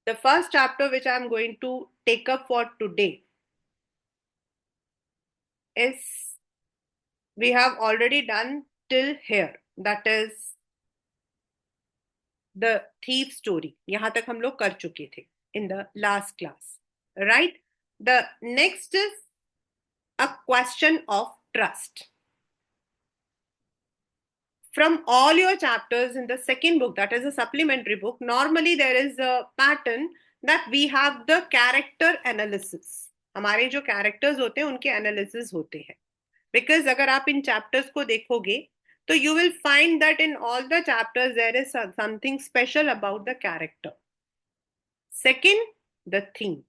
The first chapter which I'm going to take up for today is, we have already done till here, that is the thief story. yahan tak hum log kar chuke the in the last class, right? The next is a question of trust. From all your chapters in the second book, that is a supplementary book, normally there is a pattern that we have the character analysis. हमारे जो characters होते हैं उनके analysis होते हैं. Because अगर आप इन chapters को देखोगे तो you will find that in all the chapters there is something special about the character. Second, the theme.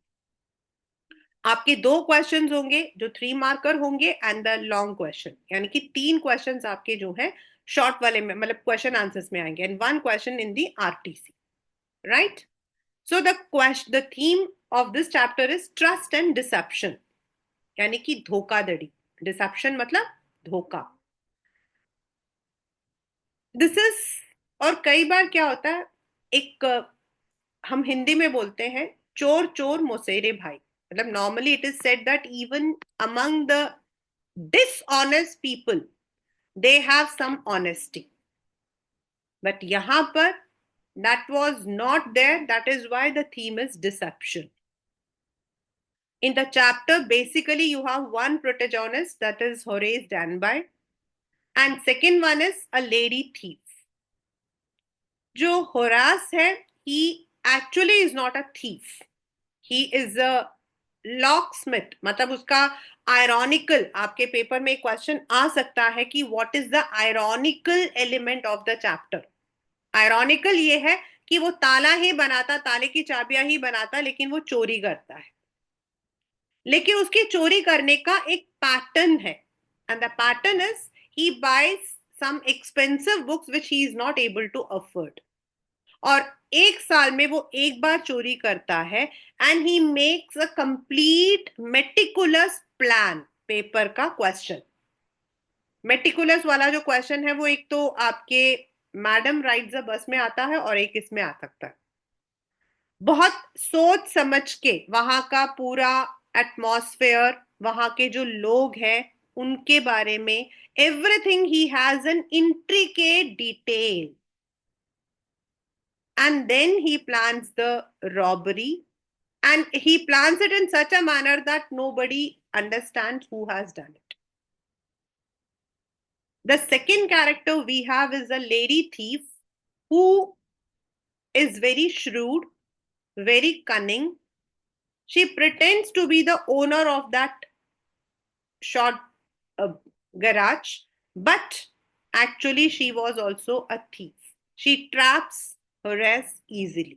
आपके दो क्वेश्चंस होंगे जो 3 मार्कर होंगे एंड द लॉन्ग क्वेश्चन, यानी कि 3 क्वेश्चंस आपके जो है शॉर्ट वाले में, मतलब क्वेश्चन आंसर्स में आएंगे, and 1 question in the RTC, right? So the theme of this chapter is trust and deception, यानी कि धोखाधड़ी. डिसेप्शन मतलब धोखा. दिस इज, और कई बार क्या होता है, एक हम हिंदी में बोलते हैं चोर चोर मोसेरे भाई. मतलब normally it is said that even among the dishonest people they have some honesty, but yahan par that was not there. That is why the theme is deception. In the chapter basically you have one protagonist, that is Horace Danby, and second one is a lady thief. जो Horace है, he actually is not a thief, he is a lock Smith. मतलब उसका ironical, आपके paper में एक question आ सकता है कि what is the ironical element of the chapter. Ironical ये है कि वो ताला ही बनाता, ताले की चाबियां ही बनाता, लेकिन वो चोरी करता है. लेकिन उसकी चोरी करने का एक पैटर्न है, and the pattern is he buys some expensive books which he is not able to afford. और एक साल में वो एक बार चोरी करता है, and he makes a complete meticulous plan. Paper का क्वेश्चन, मेटिकुलस वाला जो क्वेश्चन है वो एक तो आपके मैडम राइड्स अ बस में आता है और एक इसमें आ सकता है. बहुत सोच समझ के वहां का पूरा एटमॉस्फेयर, वहां के जो लोग हैं उनके बारे में, everything he has N intricate detail. And then he plans the robbery, and he plans it in such a manner that nobody understands who has done it. The second character we have is a lady thief who is very shrewd, very cunning. She pretends to be the owner of that short garage, but actually she was also a thief. She traps Horace easily.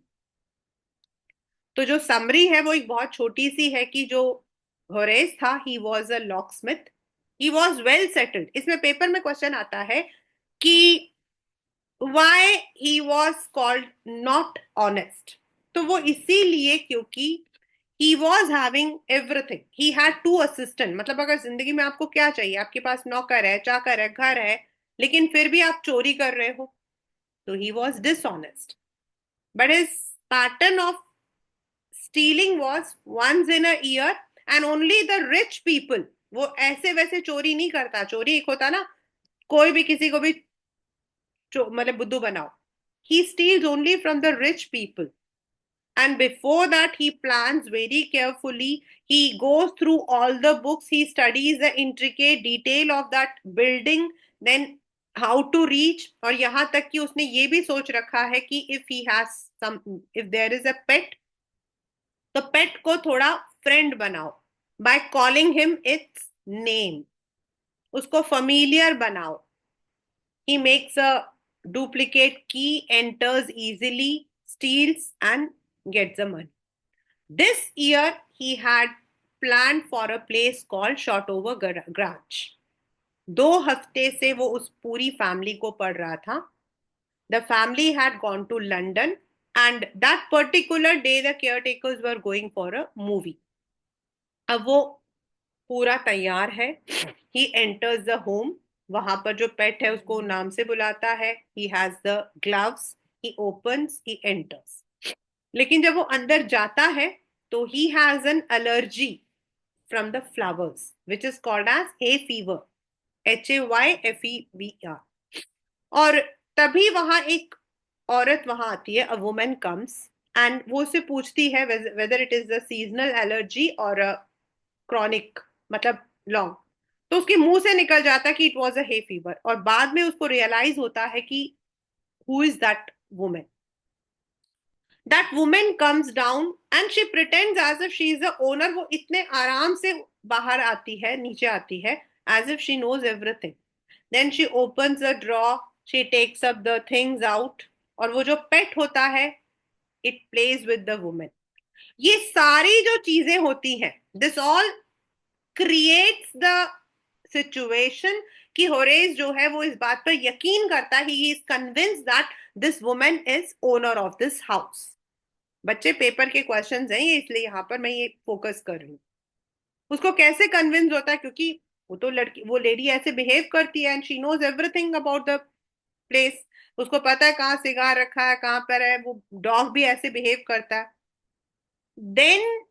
तो जो summary है वो एक बहुत छोटी सी है कि जो होरेस था, ही was a lock Smith, he was well settled. इसमें पेपर में क्वेश्चन आता है कि why he was called not honest. तो वो इसीलिए क्योंकि he was having everything. He had 2 assistant. मतलब अगर जिंदगी में आपको क्या चाहिए, आपके पास नौकर है, चाकर है, घर है, लेकिन फिर भी आप चोरी कर रहे हो, तो he was dishonest. But his pattern of stealing was once in a year, and only the rich people. वो ऐसे वैसे चोरी नहीं करता. चोरी एक होता ना, कोई भी किसी को भी मतलब बुद्धू बनाओ. He steals only from the rich people, and before that he plans very carefully. He goes through all the books, he studies the intricate detail of that building, then how to reach. और यहां तक कि उसने ये भी सोच रखा है कि if there is a pet, तो पेट को थोड़ा फ्रेंड बनाओ by calling him it's name. उसको familiar बनाओ. He makes a duplicate key, enters easily, steals and gets the money. This year he had planned for a place called Shotover Garage. 2 हफ्ते से वो उस पूरी फैमिली को पढ़ रहा था. The family had gone to London, and that particular day the caretakers were going for a movie. अब वो पूरा तैयार है. He enters the home. वहां पर जो पेट है उसको नाम से बुलाता है. He has the gloves. He opens. He enters. लेकिन जब वो अंदर जाता है तो he has an allergy from the flowers which is called as hay fever, HAYFEVER। और तभी वहां एक औरत वहां आती है, अ वुमन कम्स, एंड वो उससे पूछती है whether it is a seasonal allergy और क्रॉनिक, मतलब लॉन्ग। तो उसके मुंह से निकल जाता है कि it was a hay fever, और बाद में उसको रियलाइज होता है कि who is that women. That women comes down and she pretends as if she is the owner. वो इतने आराम से बाहर आती है, नीचे आती है, as if she knows everything. Then she opens the drawer, she takes up the things out, और वो जो पेट होता है, it plays with the women. ये सारी जो चीजें होती हैं, this all creates the situation कि होरेस जो है वो इस बात पर यकीन करता है, he is convince that this women is owner of this house. बच्चे पेपर के क्वेश्चंस हैं ये, इसलिए यहाँ पर मैं ये फोकस कर रही हूँ। उसको कैसे कन्विंस होता है, क्योंकि वो तो लड़की, वो लेडी ऐसे बिहेव करती है, and she knows everything about the place. उसको पता है कहाँ सिगार रखा है, कहाँ पर है, वो डॉग भी ऐसे बिहेव करता है। Then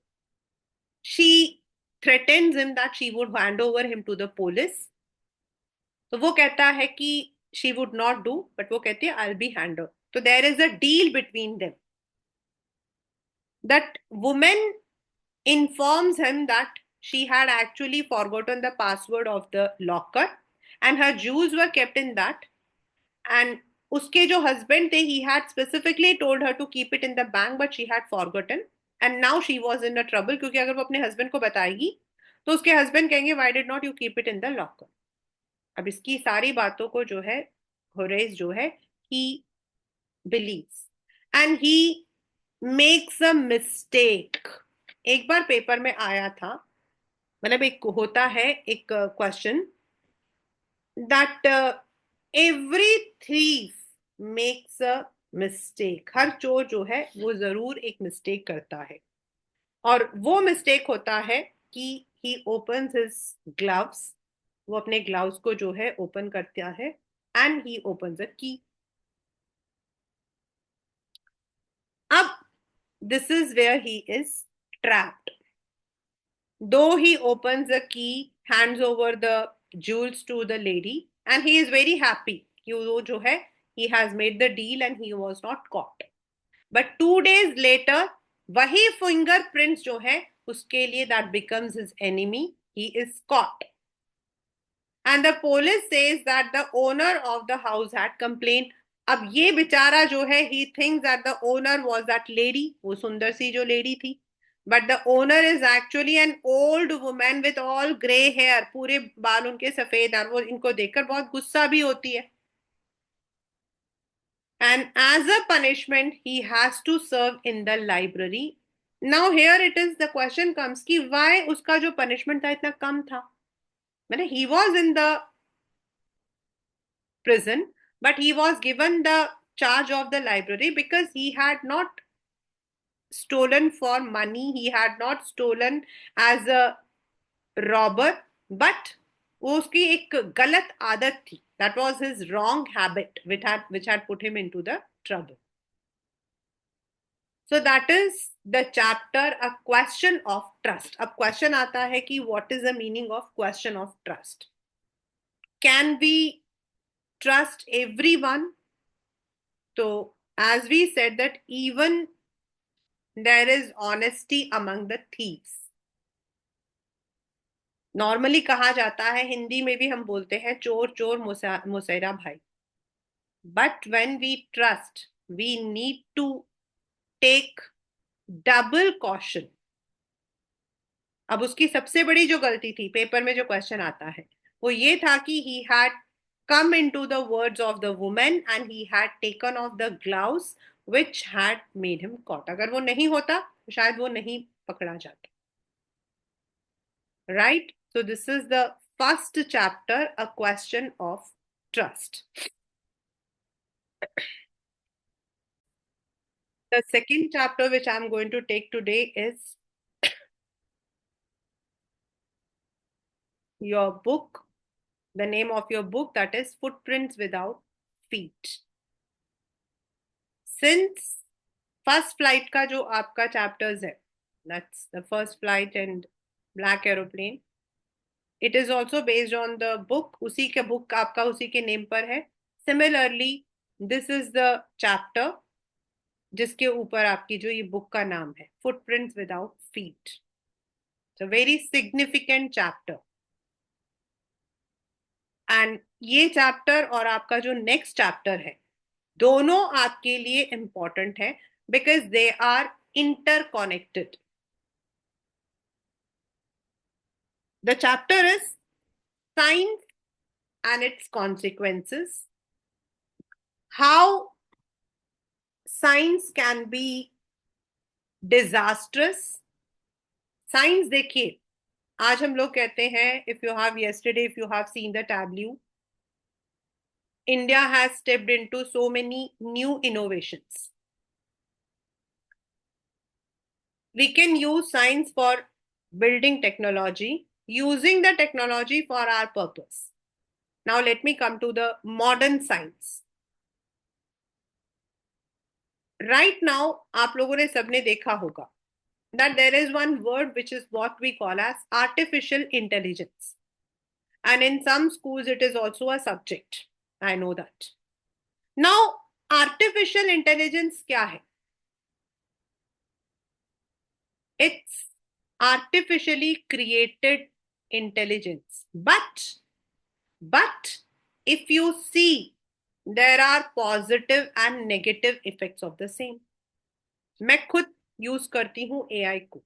she threatens him that she would hand over him to the police। तो वो कहता है कि she would not do, but वो कहती है आई बी हैंड ओवर। तो there is a deal between them. That women informs him that she had actually forgotten the password of the locker and her jewels were kept in that, and उसके जो husband थे, he had specifically told her to keep it in the bank but she had forgotten, and now she was in a trouble, क्योंकि अगर वो अपने husband को बताएगी तो उसके husband कहेंगे why did not you keep it in the locker। अब इसकी सारी बातों को जो है, होरेस जो है, he believes and he makes a mistake। एक बार पेपर में आया था, मतलब एक होता है एक question, that every thief makes a mistake. हर चोर जो है वो जरूर एक मिस्टेक करता है, और वो मिस्टेक होता है कि ही ओपन्स हिज ग्लव्स। वो अपने ग्लव्स को जो है ओपन करता है, and he opens a key. अब this is where he is trapped. Though he opens the key, hands over the jewels to the lady, and he is very happy कि वो जो है, he has made the deal and he was not caught। But 2 days later, वही fingerprints जो है उसके लिए, that becomes his enemy, he is caught। And the police says that the owner of the house had complained। अब ये बेचारा जो है, he thinks that the owner was that lady, वो सुंदर सी जो लेडी थी, but the owner is actually an old woman with all grey hair। पूरे बाल उनके सफेद, और वो इनको देखकर बहुत गुस्सा भी होती है। And as a punishment he has to serve in the library। Now here it is, the question comes कि why उसका जो punishment था इतना कम था। मतलब he was in the prison, but he was given the charge of the library because he had not stolen for money, he had not stolen as a robber, but वो उसकी एक गलत आदत थी, that was his wrong habit which had put him into the trouble। So that is the chapter, a question of trust। अब question आता है कि what is the meaning of question of trust? Can we trust everyone? So as we said that even there is honesty among the thieves। Normally कहा जाता है, हिंदी में भी हम बोलते हैं चोर चोर मुसैरा भाई। But when we trust, we need to take double caution. अब उसकी सबसे बड़ी जो गलती थी, पेपर में जो क्वेश्चन आता है, वो ये था कि he had come into the words of the woman and he had taken off the gloves which had made him caught। अगर वो नहीं होता तो शायद वो नहीं पकड़ा जाता। Right? So this is the first chapter, a question of trust। The second chapter which I'm going to take today is your book, the name of your book, that is Footprints Without Feet। Since first flight का जो आपका chapters है, that's the first flight and black aeroplane, it is also based on the book, उसी के book आपका उसी के name पर है। Similarly this is the chapter जिसके ऊपर आपकी जो ये बुक का नाम है, footprints without feet. It's a very significant chapter. And ये चैप्टर और आपका जो नेक्स्ट चैप्टर है, दोनों आपके लिए इंपॉर्टेंट है because they are interconnected. The chapter is science and its consequences, how science can be disastrous. Science देखिए, आज हम लोग कहते हैं, if you have yesterday if you have seen the tableau, India has stepped into so many new innovations. We can use science for building technology, using the technology for our purpose. Now let me come to the modern science. Right now आप लोगों ने सबने देखा होगा that there is one word which is what we call as artificial intelligence, and in some schools it is also a subject. I know that. Now artificial intelligence क्या है? It's artificially created intelligence. But if you see, there are positive and negative effects of the same. मैं खुद use करती हूँ AI को.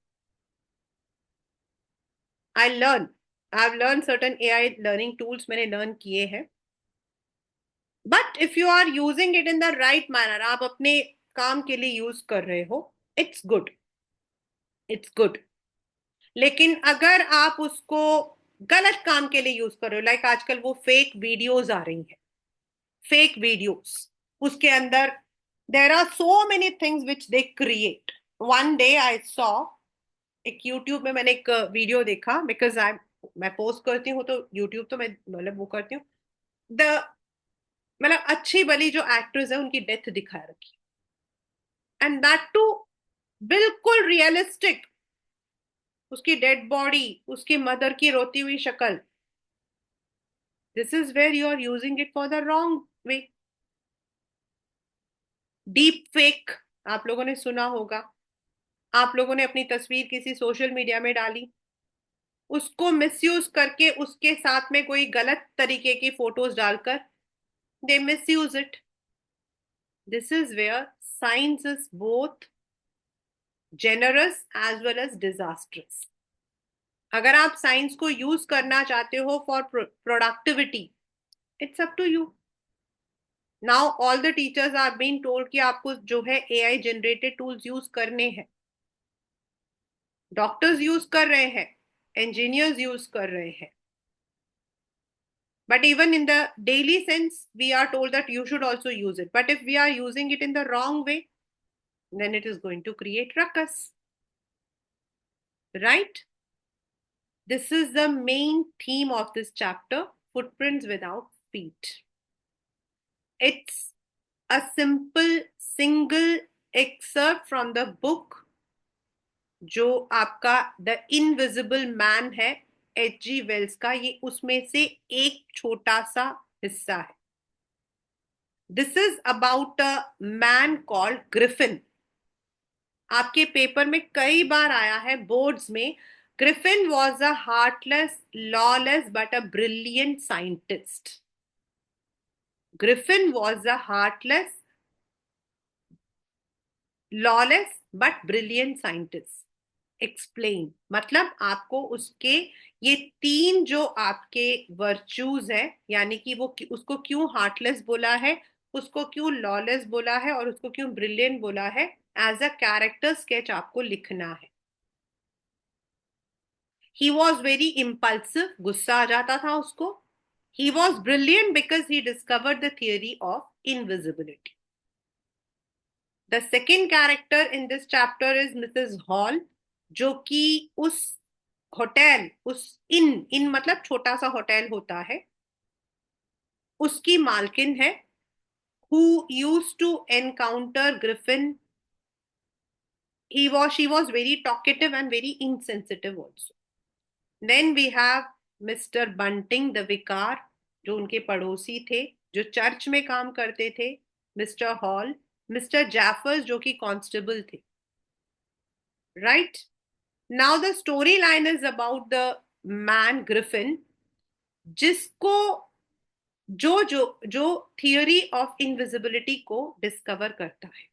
I have learn certain AI learning tools, मैंने learn किए हैं. But if you are using it in the right manner, आप अपने काम के लिए यूज कर रहे हो, इट्स गुड, इट्स गुड. लेकिन अगर आप उसको गलत काम के लिए यूज कर रहे हो, लाइक आजकल वो फेक वीडियोस आ रही हैं, फेक वीडियोस, उसके अंदर there are so many things which they create. One day I saw, एक यूट्यूब में मैंने एक वीडियो देखा, बिकॉज मैं पोस्ट करती हूँ तो यूट्यूब तो मैं मतलब वो करती हूँ, द मतलब अच्छी भली जो एक्ट्रेस है उनकी डेथ दिखा रखी, एंड दैट टू बिल्कुल रियलिस्टिक. उसकी डेड बॉडी, उसकी मदर की रोती हुई शक्ल. This is where you are using it for the wrong way. Deep fake आप लोगों ने सुना होगा. आप लोगों ने अपनी तस्वीर किसी सोशल मीडिया में डाली, उसको मिसयूज करके उसके साथ में कोई गलत तरीके की फोटोज डालकर they misuse it. This is where science is both generous as well as disastrous. अगर आप साइंस को यूज करना चाहते हो for productivity, it's up to you. Now all the teachers are being told कि आपको जो है एआई जनरेटेड टूल्स यूज करने हैं. डॉक्टर्स यूज कर रहे हैं, engineers यूज कर रहे हैं. But even in the daily sense, we are told that you should also use it. But if we are using it in the wrong way, then it is going to create ruckus. Right? This is the main theme of this chapter, footprints without feet. It's a simple single excerpt from the book जो आपका the invisible man है, H.G. Wales का. ये उसमें से एक छोटा सा हिस्सा है. This is about a man called Griffin. आपके पेपर में कई बार आया है, बोर्ड्स में. Griffin was a heartless, lawless but a brilliant scientist. Griffin was a heartless, lawless but brilliant scientist. Explain मतलब आपको उसके ये तीन जो आपके वर्च्यूज है, यानी कि वो उसको क्यों हार्टलेस बोला है, उसको क्यों लॉलेस बोला है और उसको क्यों ब्रिलियंट बोला है, एज अ कैरेक्टर स्केच आपको लिखना है. ही वॉज वेरी इम्पल्सिव, गुस्सा आ जाता था उसको. He was brilliant because he discovered the theory of invisibility. The second character in this chapter is Mrs Hall, जो कि उस होटल, उस इन इन मतलब छोटा सा होटल होता है, उसकी मालकिन है, who used to encounter Griffin she was very talkative and very insensitive also. Then we have Mr. Bunting the vicar, जो उनके पड़ोसी थे, जो चर्च में काम करते थे, मिस्टर हॉल, मिस्टर जैफर्स जो कि कांस्टेबल थे. Right? Now the storyline is about the man Griffin, जिसको जो जो जो थियरी ऑफ इनविजिबिलिटी को डिस्कवर करता है.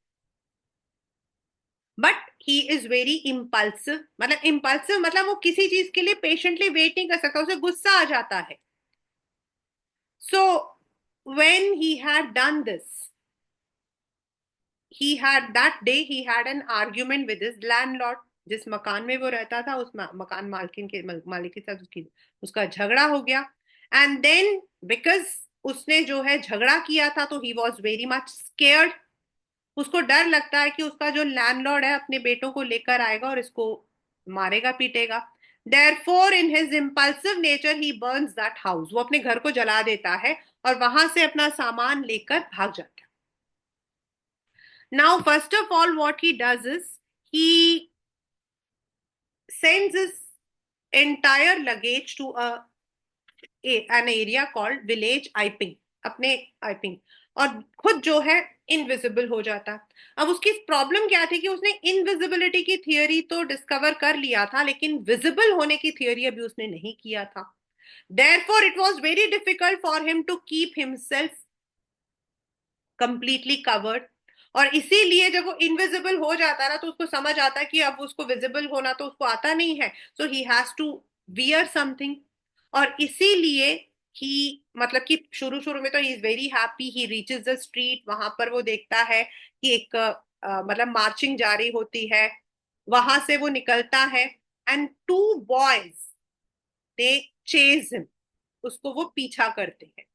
But he is very impulsive. मतलब इम्पल्सिव मतलब वो किसी चीज के लिए पेशेंटली वेट नहीं कर सकता, उसे गुस्सा आ जाता है. So when he had done this, he had that day he had an argument with his landlord. जिस मकान में वो रहता था उस मकान मालिक के साथ उसका झगड़ा हो गया. एंड देन बिकॉज उसने जो है झगड़ा किया था तो he was very much scared. उसको डर लगता है कि उसका जो लैंडलॉर्ड है अपने बेटों को लेकर आएगा और इसको मारेगा पीटेगा. Therefore, in his impulsive nature, he burns that house. वो अपने घर को जला देता है और वहां से अपना सामान लेकर भाग जाता है. Now, first of all, what he does is he sends his entire luggage to an area called village Iping. अपने Iping. और खुद जो है इनविजिबल हो जाता. अब उसकी प्रॉब्लम क्या थी कि उसने इनविजिबिलिटी की थियरी तो डिस्कवर कर लिया था, लेकिन विजिबल होने की थियरी अभी उसने नहीं किया था. Therefore, it was very difficult for him to keep himself completely covered. और इसीलिए जब वो इनविजिबल हो जाता ना तो उसको समझ आता कि अब उसको विजिबल होना तो उसको आता नहीं है. So he has to wear something. और इसीलिए ही मतलब कि शुरू शुरू में तो he is very happy. He reaches the street. वहां पर वो देखता है कि एक मतलब मार्चिंग जारी होती है. वहां से वो निकलता है and two boys they chase him. उसको वो पीछा करते हैं.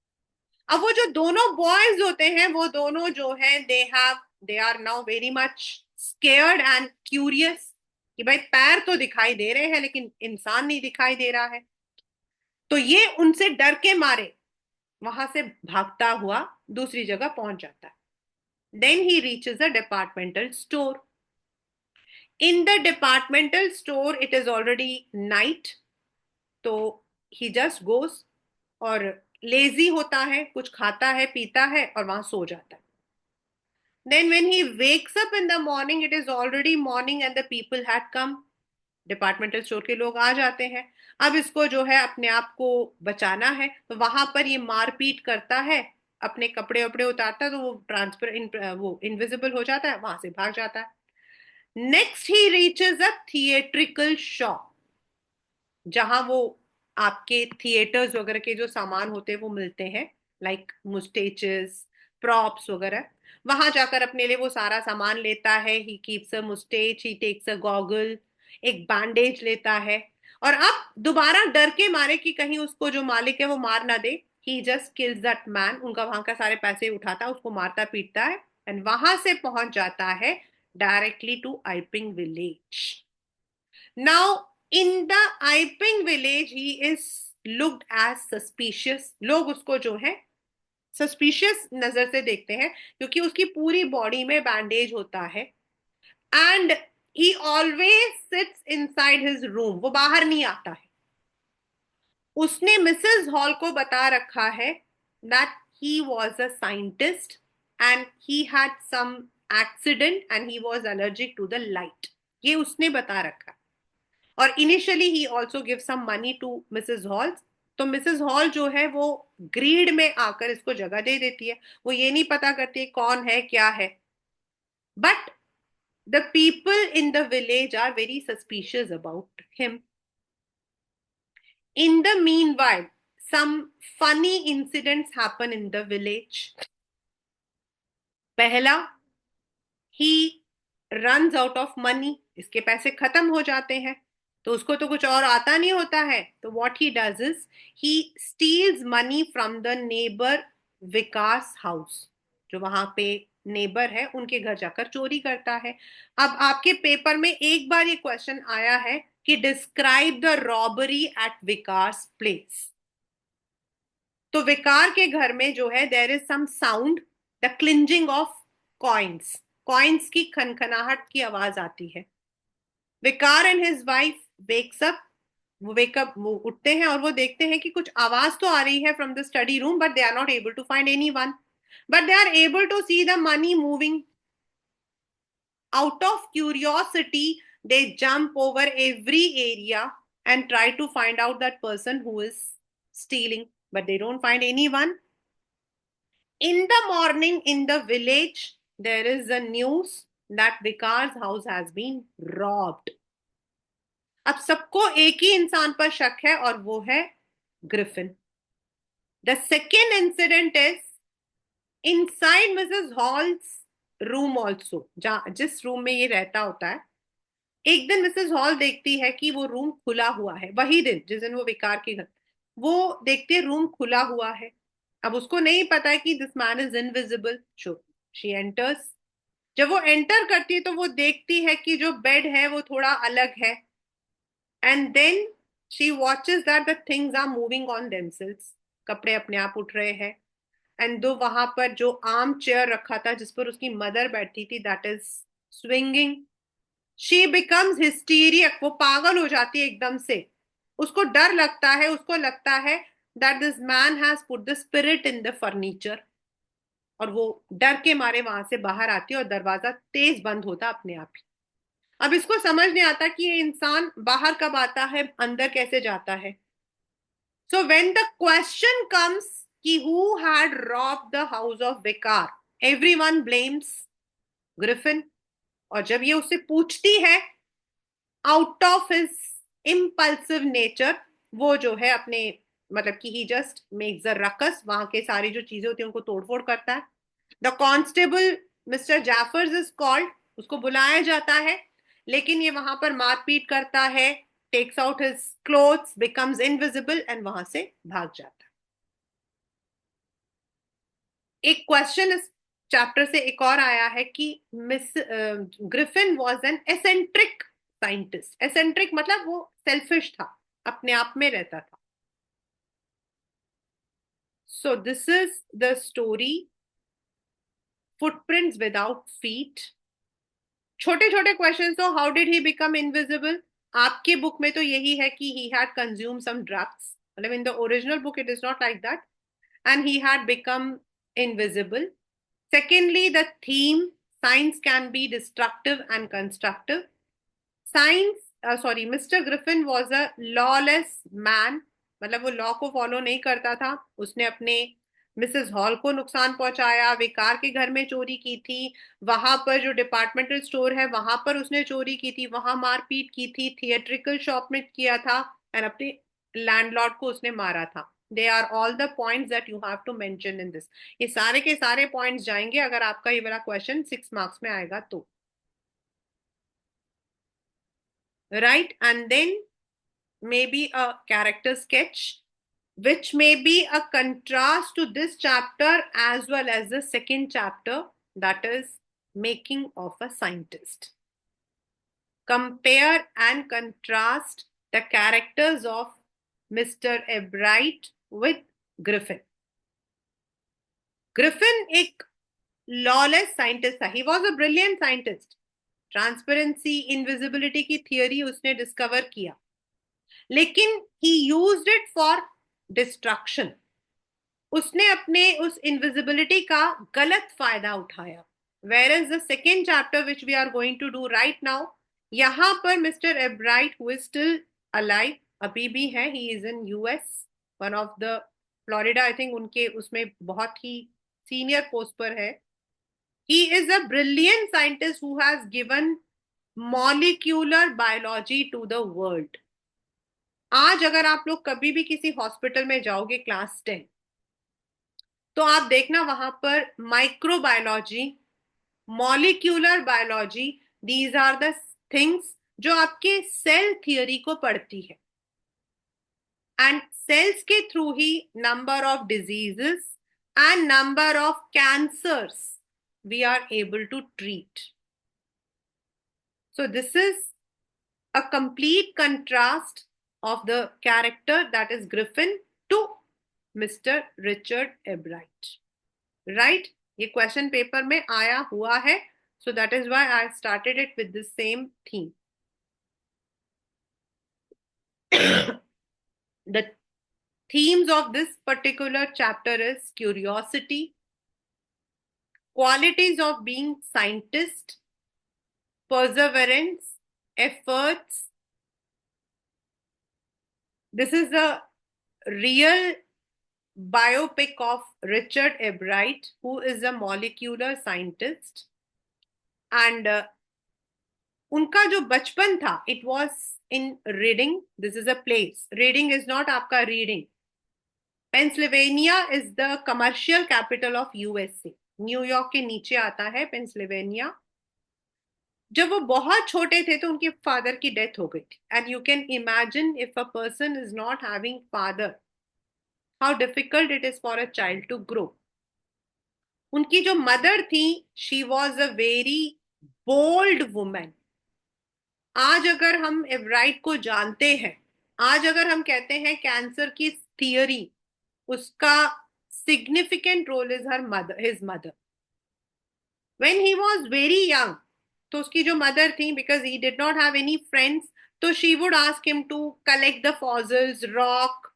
अब वो जो दोनों बॉयज होते हैं वो दोनों जो है they are now very much scared and curious कि भाई पैर तो दिखाई दे रहे हैं लेकिन इंसान नहीं दिखाई दे रहा है. तो ये उनसे डर के मारे वहां से भागता हुआ दूसरी जगह पहुंच जाता है. Then he reaches a departmental store. In the departmental store it is already night. तो ही जस्ट गोस और लेजी होता है, कुछ खाता है पीता है और वहां सो जाता है. Then when he wakes up in the morning, it is already morning and the people had come. Departmental store के लोग आ जाते हैं. अब इसको जो है अपने आप को बचाना है तो वहां पर ये मारपीट करता है, अपने कपड़े वपड़े उतारता है तो वो वो इनविजिबल हो जाता है, वहां से भाग जाता है. नेक्स्ट ही रीचेस अ थिएट्रिकल शॉप, जहां वो आपके थिएटर्स वगैरह के जो सामान होते हैं वो मिलते हैं, लाइक मुस्टेचेस, प्रॉप्स वगैरह. वहां जाकर अपने लिए वो सारा सामान लेता है. He keeps a moustache, he takes a goggle, एक बैंडेज लेता है. और अब दोबारा डर के मारे कि कहीं उसको जो मालिक है वो मार ना दे, ही जस्ट किल्स दैट मैन. उनका वहां का सारे पैसे उठाता है, उसको मारता पीटता है एंड वहां से पहुंच जाता है directly to Iping village. Now, in the Iping village, he is looked as suspicious. लोग उसको जो है सस्पिशियस नजर से देखते हैं क्योंकि उसकी पूरी बॉडी में बैंडेज होता है. And he always sits inside his room. वो बाहर नहीं आता है. उसने मिसेस हॉल को बता रखा है that he was a scientist and he had some accident and he was allergic to the light. ये उसने बता रखा. और initially he also give some money to Mrs Hall. तो मिसेस हॉल जो है वो ग्रीड में आकर इसको जगह दे देती है. वो ये नहीं पता करती कौन है क्या है. But the people in the village are very suspicious about him. In the meanwhile some funny incidents happen in the village. पहला, he runs out of money. इसके पैसे खत्म हो जाते हैं तो उसको तो कुछ और आता नहीं होता है. तो what he does is he steals money from the neighbor Vikas house. जो वहां पे नेबर है उनके घर जाकर चोरी करता है. अब आपके पेपर में एक बार ये क्वेश्चन आया है कि describe the robbery at vicar's place. तो विकार के घर में जो है there is some sound, the clinging of coins. Coins की खनखनाहट की आवाज आती है. Vicar and his wife wakes up, वो उठते हैं और वो देखते हैं कि कुछ आवाज तो आ रही है from the study room, but they are not able to find anyone, but they are able to see the money moving. Out of curiosity, they jump over every area and try to find out that person who is stealing, but they don't find anyone. In the morning, in the village, there is a news that Vikar's house has been robbed. अब सबको एक ही इंसान पर शक है और वो है Griffin. The second incident is inside Mrs. Hall's room also, जिस रूम में ये रहता होता है. एक दिन मिसेस हॉल देखती है कि वो रूम खुला हुआ है, वही दिन जिस दिन वो विकार के घर, वो देखती है रूम खुला हुआ है. अब उसको नहीं पता है कि this man is invisible. She enters. जब वो एंटर करती है तो वो देखती है कि जो बेड है वो थोड़ा अलग है. And then she watches that the things are moving on themselves. कपड़े अपने आप उठ रहे हैं. एंड दो वहां पर जो आर्म चेयर रखा था जिस पर उसकी मदर बैठी थी, that is swinging. She becomes hysteric. वो पागल हो जाती है एकदम से. उसको डर लगता है, उसको लगता है that this man has put the spirit in the furniture. और वो डर के मारे वहां से बाहर आती है और दरवाजा तेज बंद होता अपने आप ही. अब इसको समझ नहीं आता कि ये इंसान बाहर कब आता है, अंदर कैसे जाता है. So when the question comes कि who had robbed the house of vicar, everyone blames Griffin. और जब ये उससे पूछती है out of his impulsive nature, वो जो है अपने मतलब कि he just makes a ruckus, वहां के सारी जो चीजें होती है उनको तोड़फोड़ करता है. The constable mister Jaffers is called. उसको बुलाया जाता है, लेकिन ये वहां पर मारपीट करता है, takes out his clothes, becomes invisible and वहां से भाग जाता है. एक क्वेश्चन इस चैप्टर से एक और आया है कि miss Griffin was an eccentric scientist. Eccentric मतलब वो सेल्फिश था, अपने आप में रहता था. So this is the story footprints without feet. छोटे छोटे क्वेश्चन. तो how did he become invisible? आपके बुक में तो यही है कि he had consume some drugs, मतलब in the original book it is not like that. And he had become invisible. Secondly, the theme, science can be destructive and constructive. Mr. Griffin was a lawless man. मतलब वो law को follow नहीं करता था. उसने अपने Mrs hall को नुकसान पहुंचाया, विकार के घर में चोरी की थी, वहां पर जो डिपार्टमेंटल स्टोर है वहां पर उसने चोरी की थी, वहां मारपीट की थी, थिएट्रिकल शॉप में किया था, एंड अपने लैंडलॉर्ड को उसने मारा था. They are all the points that you have to mention in this. ये सारे के सारे पॉइंट्स जाएंगे अगर आपका ये वाला क्वेश्चन 6 मार्क्स में आएगा तो. Right. And then maybe a character sketch which may be a contrast to this chapter as well as the second chapter, that is making of a scientist. Compare and contrast the characters of Mr. Ebright with Griffin. Griffin एक lawless scientist था. He was a brilliant scientist. Transparency, invisibility की theory उसने discover किया, लेकिन he used it for destruction. उसने अपने उस invisibility का गलत फायदा उठाया. Where is the second chapter which we are going to do right now, यहां पर Mr Ebright who is still alive, अभी भी है, he is in US, one of the Florida I think, उनके उसमें बहुत ही सीनियर पोस्ट पर है. He is a brilliant scientist who has given molecular biology to the world. आज अगर आप लोग कभी भी किसी हॉस्पिटल में जाओगे क्लास 10, तो आप देखना वहां पर microbiology, molecular biology, these are the things जो आपके सेल थियरी को पढ़ती है. एंड सेल्स के थ्रू ही number of diseases and number of cancers we are able to treat. So this is a complete contrast of the character that is Griffin to Mr. Richard Ebright. Right? ये question paper में आया हुआ है. So that is why I started it with the same theme. The themes of this particular chapter is curiosity, qualities of being scientist, perseverance, efforts. This is a real biopic of Richard Ebright, who is a molecular scientist. And उनका जो बचपन था, it was in Reading. This is a place. Reading is not आपका reading. Pennsylvania is the commercial capital of USA. New York के नीचे आता है Pennsylvania. जब वो बहुत छोटे थे तो उनके फादर की डेथ हो गई थी. And you can imagine if a person is not having father, how difficult it is for a child to grow. उनकी जो मदर थी, she was a very bold women. आज अगर हम एवराइट को जानते हैं, आज अगर हम कहते हैं कैंसर की थियरी, उसका significant role is her mother, his mother. When he was very young, तो उसकी जो मदर थी, because he did not have any friends, तो she would ask him to collect the fossils, rock.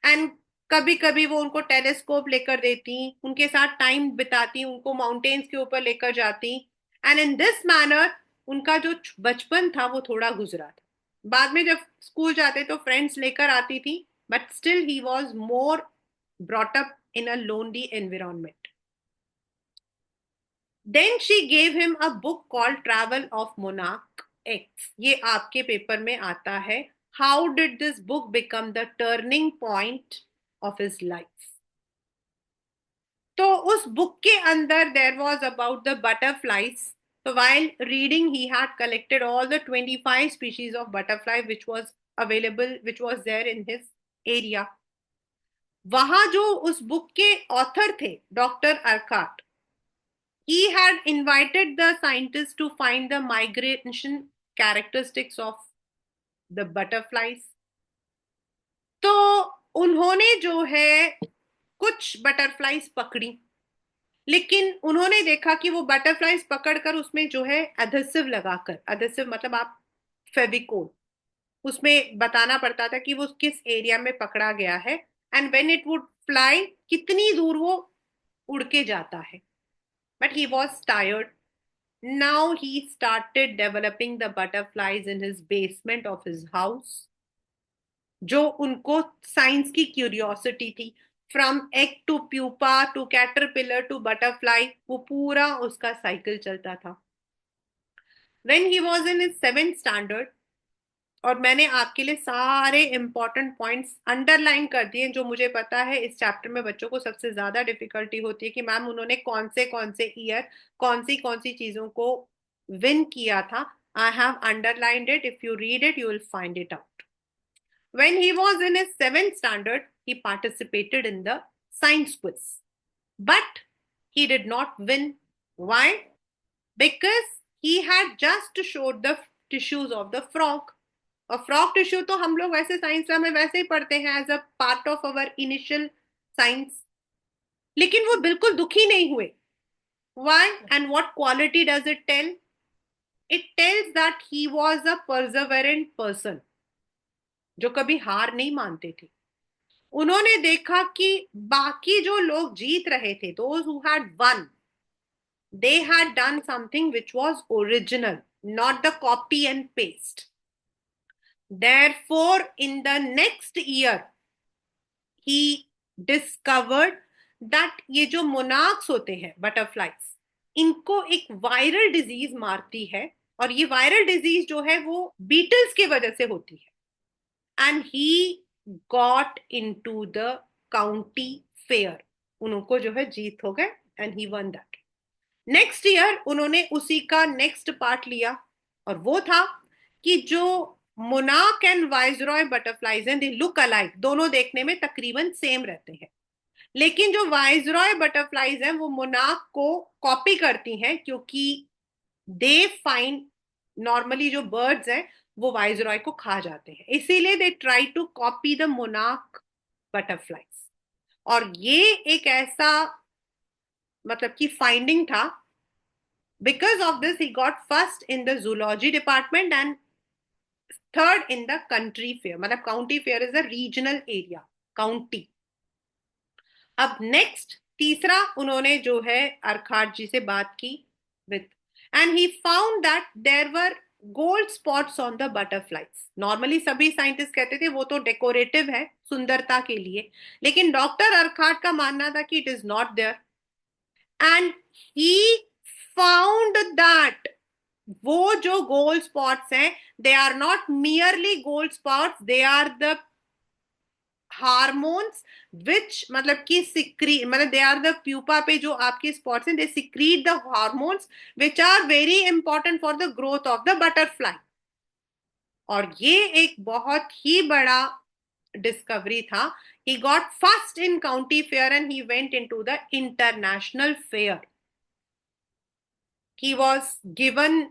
And कभी कभी वो उनको टेलीस्कोप लेकर देती, उनके साथ टाइम बिताती, उनको माउंटेन्स के ऊपर लेकर जाती. एंड इन दिस मैनर उनका जो बचपन था वो थोड़ा गुजरा था. बाद में जब स्कूल जाते तो फ्रेंड्स लेकर आती थी, but still he was more brought up in a lonely environment. Then she gave him a book called Travel of Monarch X. ये आपके पेपर में आता है. How did this book become the turning point of his life? तो उस book के अंदर there was about the butterflies. So while reading, he had collected all the 25 species of butterfly which was available, which was there in his area. वहां जो उस book के author थे, doctor Arcot, he had invited the scientists to find the migration characteristics of the butterflies. तो उन्होंने जो है कुछ बटरफ्लाइज पकड़ी, लेकिन उन्होंने देखा कि वो बटरफ्लाइज पकड़कर उसमें जो है एडहेसिव लगाकर, एडहेसिव मतलब आप फेविकोल, उसमें बताना पड़ता था कि वो किस एरिया में पकड़ा गया है. And when it would fly, कितनी दूर वो उड़ के जाता है. But he was tired. Now he started developing the butterflies in his basement of his house. जो उनको साइंस की क्यूरियोसिटी थी, from egg to pupa to caterpillar to butterfly, वो पूरा उसका साइकिल चलता था. When he was in his 7th standard, और मैंने आपके लिए सारे इंपॉर्टेंट पॉइंट्स अंडरलाइन कर दिए, जो मुझे पता है इस चैप्टर में बच्चों को सबसे ज्यादा डिफिकल्टी होती है कि मैम उन्होंने कौन से ईयर कौन सी चीजों को विन किया था. I have underlined it. If you read it you will find it out. When he was in his 7th standard, he participated in the science quiz. But he did not win. Why? Because he had just showed the tissues of the frog. और frog tissue तो हम लोग वैसे science में वैसे ही पढ़ते हैं as a part of our initial science. लेकिन वो बिल्कुल दुखी नहीं हुए. Why and what quality does it tell? It tells that he was a perseverant person, जो कभी हार नहीं मानते थे. उन्होंने देखा कि बाकी जो लोग जीत रहे थे, those who had one, they had done something which was original, not the copy and paste. Therefore, in the next year, he discovered that ये जो मोनार्क्स होते हैं बटरफ्लाइज, इनको एक वायरल डिजीज मारती है. और ये वायरल डिजीज जो है वो बीटल्स की वजह से होती है. And he got into the county fair. उनको जो है जीत हो गए and he one that. Next year उन्होंने उसी का नेक्स्ट पार्ट लिया, और वो था कि जो मोनार्क एंड वाइसरॉय बटरफ्लाइज हैं, दे लुक अलाइक, दोनों देखने में तकरीबन सेम रहते हैं. लेकिन जो वाइसरॉय बटरफ्लाइज हैं वो मोनार्क को कॉपी करती हैं, क्योंकि दे फाइंड नॉर्मली जो बर्ड्स हैं वो वाइसरॉय को खा जाते हैं, इसीलिए they try to copy the monarch butterflies. और ये एक ऐसा मतलब कि फाइंडिंग था. Because of this he got first in the zoology department and third in the country fair, मतलब county fair is a regional area, county. अब next तीसरा उन्होंने जो है अर्खाट जी से बात की with, and he found that there were gold spots on the butterflies. Normally सभी साइंटिस्ट कहते थे वो तो डेकोरेटिव है, सुंदरता के लिए, लेकिन डॉक्टर अर्खाट का मानना था कि it is not there, and he found that वो जो गोल्ड स्पॉट्स हैं, they are not merely gold spots, they are the hormones which, मतलब कि सिक्री, मतलब दे आर द प्यूपा पे जो आपके स्पॉट्स हैं, they secrete the hormones which are very important for the growth of the butterfly. और ये एक बहुत ही बड़ा डिस्कवरी था। He got first in county fair and he went into the international fair. He was given,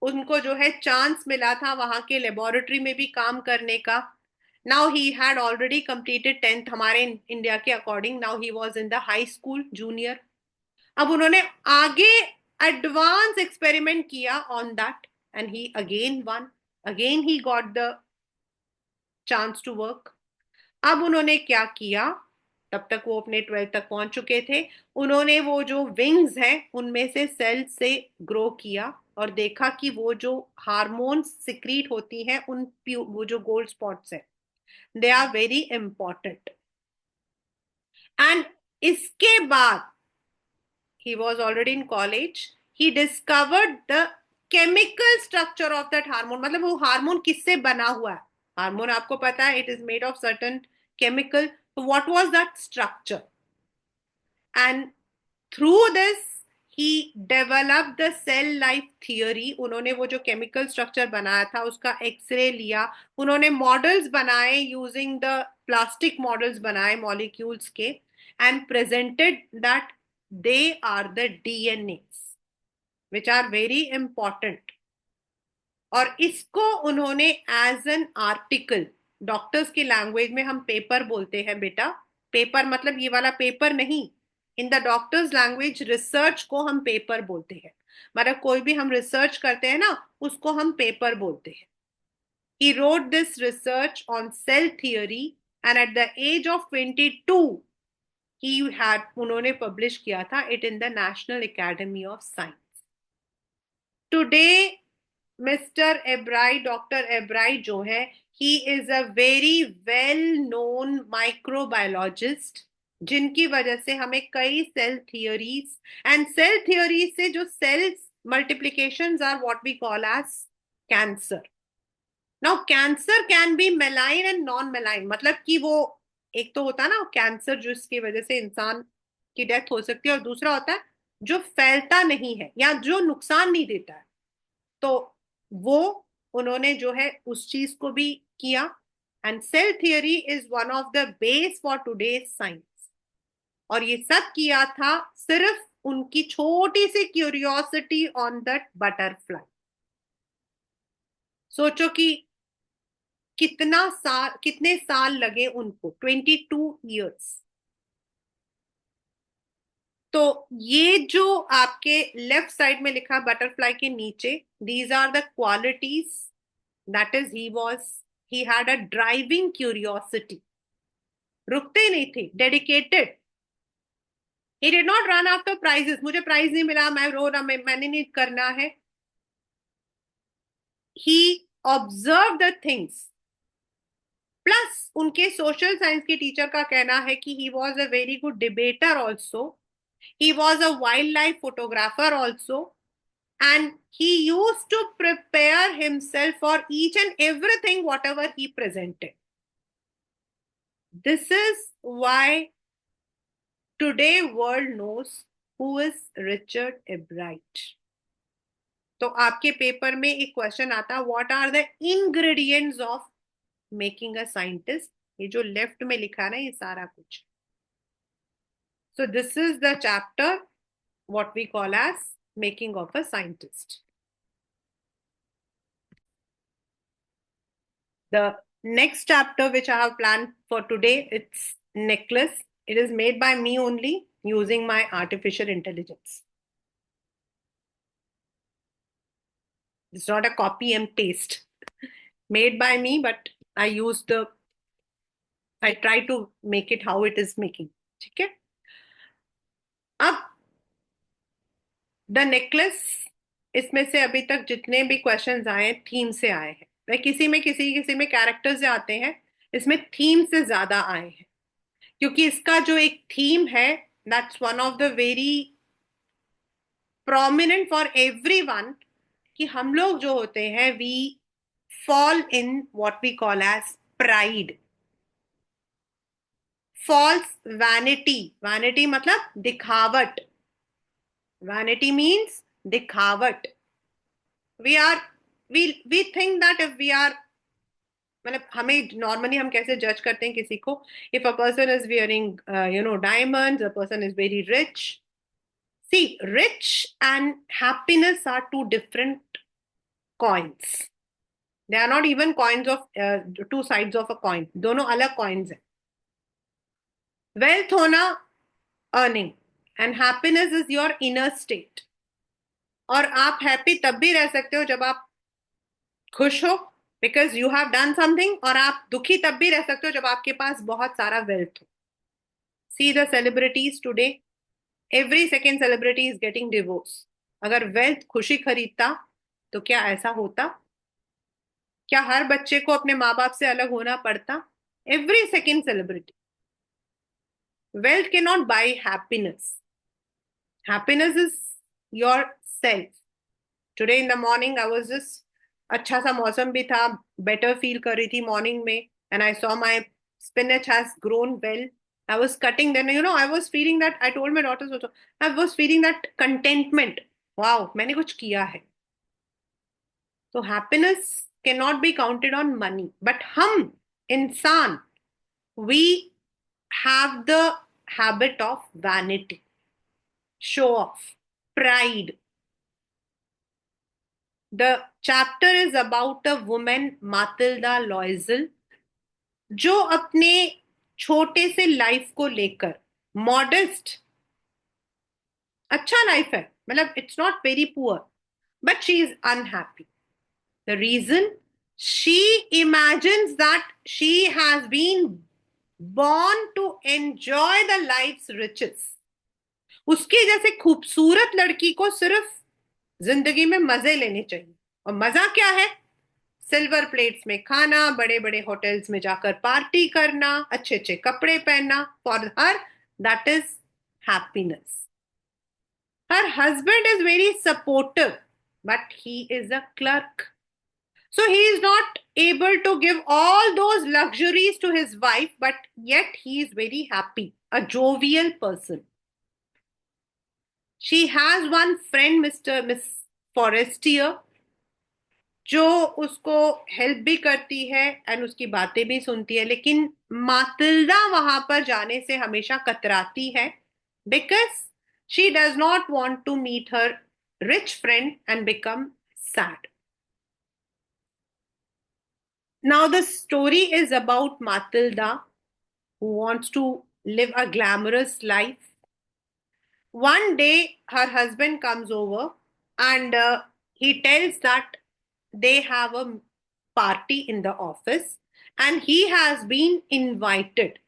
उनको जो है चांस मिला था वहां के लेबोरेटरी में भी काम करने का। Now he had already completed 10th हमारे इंडिया के according, now he was in the high school junior. अब उन्होंने आगे एडवांस एक्सपेरिमेंट किया on that and he again one, again he got the chance to work. अब उन्होंने क्या किया, तब तक वो अपने 12th तक पहुंच चुके थे, उन्होंने वो जो विंग्स हैं उनमें से सेल से ग्रो किया और देखा कि वो जो हार्मोन्स सिक्रीट होती हैं उन वो जो गोल्ड स्पॉट्स हैं, they are very important. And इसके बाद he was already in college, he discovered the chemical structure of that hormone, मतलब वो हार्मोन किससे बना हुआ है। हार्मोन आपको पता है, it is made of certain chemical, so what was that structure, and through this he developed the cell life theory। उन्होंने वो जो केमिकल स्ट्रक्चर बनाया था उसका एक्सरे लिया, उन्होंने मॉडल्स बनाए यूजिंग द प्लास्टिक मॉडल्स बनाए मॉलिक्यूल्स के, and presented that they are the DNA which are very important. और इसको उन्होंने एज एन आर्टिकल, डॉक्टर्स की लैंग्वेज में हम पेपर बोलते हैं बेटा, पेपर मतलब ये वाला पेपर नहीं, in the doctors language research को हम पेपर बोलते हैं, मतलब कोई भी हम रिसर्च करते हैं ना उसको हम पेपर बोलते हैं। He wrote this research on cell theory and at the age of 22 he had, उन्होंने पब्लिश किया था it in the national academy of science. Today mister एब्राई, डॉक्टर एब्राई जो है, he is a very well known microbiologist, जिनकी वजह से हमें कई cell theories, and cell theories से जो cells multiplications are what we call as cancer. Now cancer can be malign and non मेलाइन, मतलब कि वो एक तो होता है ना कैंसर जिसकी वजह से इंसान की डेथ हो सकती है, और दूसरा होता है जो फैलता नहीं है या जो नुकसान नहीं देता है। तो वो उन्होंने जो है उस चीज को भी किया, and cell theory is one of the base for today's science. और ये सब किया था सिर्फ उनकी छोटी सी क्यूरियोसिटी ऑन दैट बटरफ्लाई। सोचो कि कितना साल, कितने साल लगे उनको, 22 years। तो ये जो आपके लेफ्ट साइड में लिखा बटरफ्लाई के नीचे, these are the qualities, that is he had a driving curiosity, रुकते नहीं थे, dedicated. He did not run after prizes, मुझे प्राइज नहीं मिला मैं रो रहा, मैंने नहीं करना है। He observe the things, plus उनके सोशल साइंस के टीचर का कहना है कि he was a very good debater also, he was a wildlife photographer also, and he used to prepare himself for each and everything whatever he presented. This is why today world knows who is Richard Ebright। तो आपके paper में एक question आता, what are the ingredients of making a scientist, ये जो left में लिखा है ना ये सारा कुछ। सो this is the chapter what we call as making of a scientist। The next chapter which I have planned for today, it's necklace. It is made by me only using my artificial intelligence. It's not a copy and paste. made by me, but I try to make it how it is making. ठीक है. अब the necklace, इसमें से अभी तक जितने भी questions आए थीम से आए हैं. वह किसी में कैरेक्टर से आते हैं, इसमें थीम से ज्यादा आए हैं, क्योंकि इसका जो एक थीम है, that's one of the very prominent for everyone, कि हम लोग जो होते हैं, we fall in what we call as pride, false vanity. Vanity मतलब दिखावट. वैनिटी मीन्स दिखावट. We are we think that if we are, मतलब हमें नॉर्मली हम कैसे जज करते हैं किसी को, if a person is wearing diamonds, a person is very rich. See, rich and happiness are two different coins. They are not even coins of two sides of a coin. दोनों अलग coins हैं. Wealth होना earning, and happiness is your inner state. और आप happy तब भी रह सकते हो जब आप खुश हो, because you have done something. और आप दुखी तब भी रह सकते हो जब आपके पास बहुत सारा वेल्थ हो. See the celebrities today, every second celebrity is getting divorce. अगर वेल्थ खुशी खरीदता तो क्या ऐसा होता? क्या हर बच्चे को अपने माँ बाप से अलग होना पड़ता? Every second celebrity. Wealth can not by happiness. Happiness is your self. Today in the morning I was just, अच्छा सा मौसम भी था, बेटर फील कर रही थी मॉर्निंग में, and I saw my spinach has grown well. I was cutting, then I was feeling that, I told my daughters also, I was feeling that contentment. Wow, मैंने कुछ किया है. तो happiness cannot be counted on money. But हम इंसान, we have the habit of vanity, show off, pride. The chapter is about a woman, Matilda Loisel, जो अपने छोटे से लाइफ को लेकर मॉडेस्ट, अच्छा लाइफ है, मतलब it's not very poor, but she is unhappy. The reason, she imagines that she has been born to enjoy the life's riches. उसके जैसे खूबसूरत लड़की को सिर्फ जिंदगी में मजे लेने चाहिए. और मजा क्या है? सिल्वर प्लेट्स में खाना, बड़े बड़े होटल्स में जाकर पार्टी करना, अच्छे अच्छे कपड़े पहनना. For her that is happiness. Her husband is very supportive, but he is a clerk. So he is not able to give all those luxuries to his wife, but yet he is very happy, a jovial person. She has one friend, Miss Forestier, जो उसको help भी करती है and उसकी बातें भी सुनती है. लेकिन मातिल्डा वहां पर जाने से हमेशा कतराती है, because she does not want to meet her rich friend and become sad. Now, the story is about Matilda, who wants to live a glamorous life. One day, her husband comes over and he tells that they have a party in the office and he has been invited.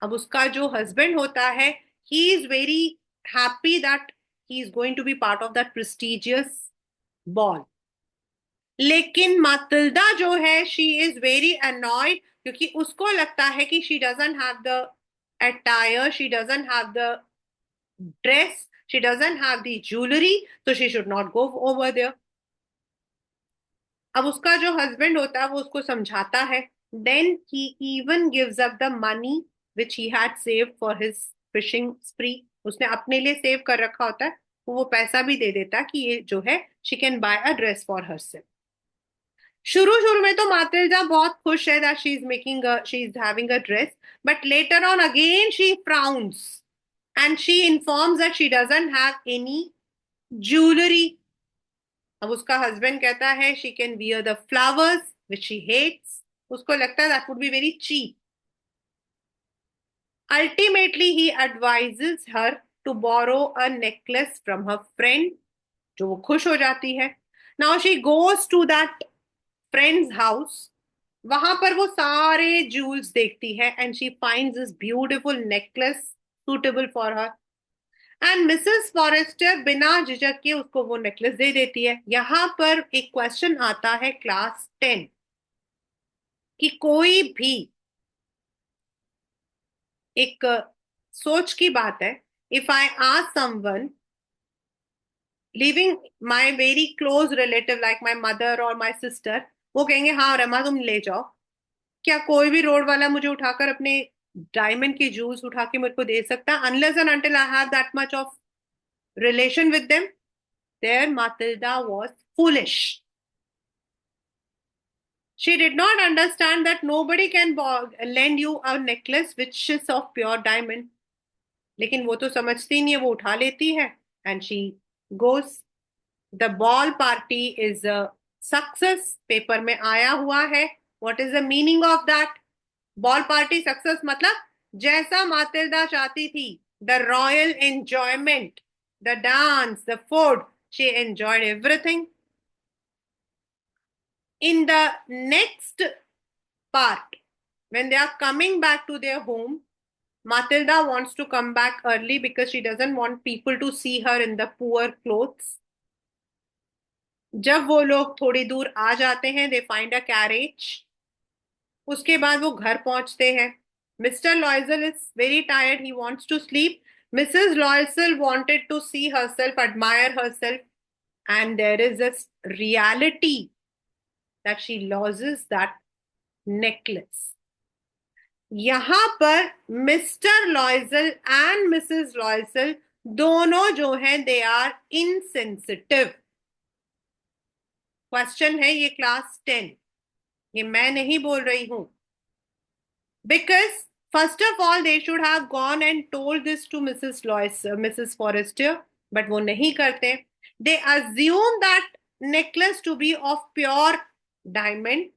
अब उसका जो husband होता है, he is very happy that he is going to be part of that prestigious ball. लेकिन मातिल्डा जो है, she is very annoyed, क्योंकि उसको लगता है कि she doesn't have the attire, she doesn't have the dress, she doesn't have the jewellery, तो she should not go over there. अब उसका जो हस्बैंड होता है वो उसको समझाता है. Then he even gives up the money which he had saved for his fishing spree. उसने अपने लिए सेव कर रखा होता है, वो पैसा भी दे देता कि ये जो है, she can buy a dress for herself. शुरू शुरू में तो मातिल्डा बहुत खुश है that she is having a dress, but later on again she frowns and she informs that she doesn't have any jewelry. अब उसका हस्बैंड कहता है she can wear the flowers which she hates. उसको लगता है that would be very cheap. Ultimately he advises her to borrow a necklace from her friend, जो वो खुश हो जाती है. Now she goes to that friend's house, वहां पर वो सारे जूल्स देखती है and she finds this beautiful necklace suitable for her. And Mrs Forestier बिना झिझक के उसको वो नेकलेस दे देती है। यहां पर एक क्वेश्चन आता है क्लास 10 कि कोई भी एक सोच की बात है, if I ask someone living my very close relative like my mother और माय सिस्टर, वो कहेंगे हाँ रमा तुम ले जाओ, क्या कोई भी रोड वाला मुझे उठाकर अपने डायमंड की जूस उठा के मेरे को दे सकता है? Unless and until I have that much of relation with them? There Matilda was foolish. She did not understand that nobody can lend you a necklace which is of pure diamond. लेकिन वो तो समझती नहीं है, वो उठा लेती है and she goes. The ball party is a success. Paper में आया हुआ है. What is the meaning of that? Ball party success मतलब जैसा मातिल्डा चाहती थी, the royal enjoyment, the dance, the food, she enjoyed everything. In the next part, when they are coming back to their home, Matilda wants to come back early because she doesn't want people to see her in the poor clothes. जब वो लोग थोड़ी दूर आ जाते हैं, they find a carriage. उसके बाद वो घर पहुंचते हैं. Mr. Loisel is very tired. He wants to sleep. Mrs. Loisel wanted to see herself, admire herself, and there is this reality that she loses that necklace. यहां पर mister लॉयजल and Mrs लॉयजल दोनों जो हैं दे आर इनसेंसिटिव. क्वेश्चन है ये class 10, ये मैं नहीं बोल रही हूं. Because first of all they should have gone and told this to missus Forrester, but वो नहीं करते. They assume that necklace to be of pure diamond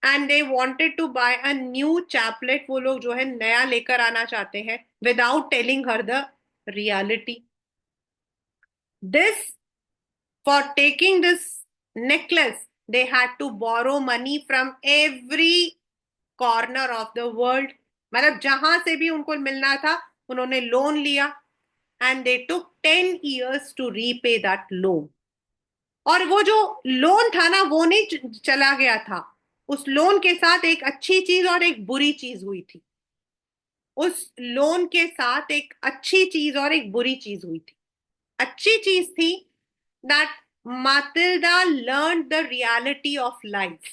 and they wanted to buy a new chaplet. वो लोग जो है नया लेकर आना चाहते हैं without telling her the reality. This for taking this necklace they had to borrow money from every corner of the world. मतलब जहां से भी उनको मिलना था उन्होंने लोन लिया and they took 10 years to repay that loan. और वो जो लोन था ना वो नहीं चला गया था, उस लोन के साथ एक अच्छी चीज और एक बुरी चीज हुई थी. उस लोन के साथ एक अच्छी चीज और एक बुरी चीज हुई थी. अच्छी चीज थी that Matilda learned the reality of life.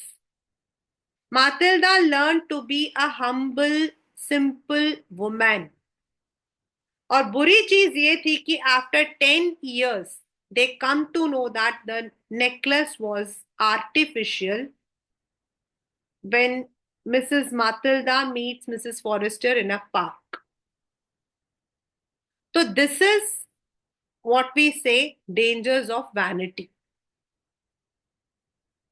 Matilda learned to be a humble, simple woman. और बुरी चीज ये थी कि after 10 years they come to know that the necklace was artificial when Mrs. Matilda meets Mrs. Forrester in a park. So this is what we say dangers of vanity.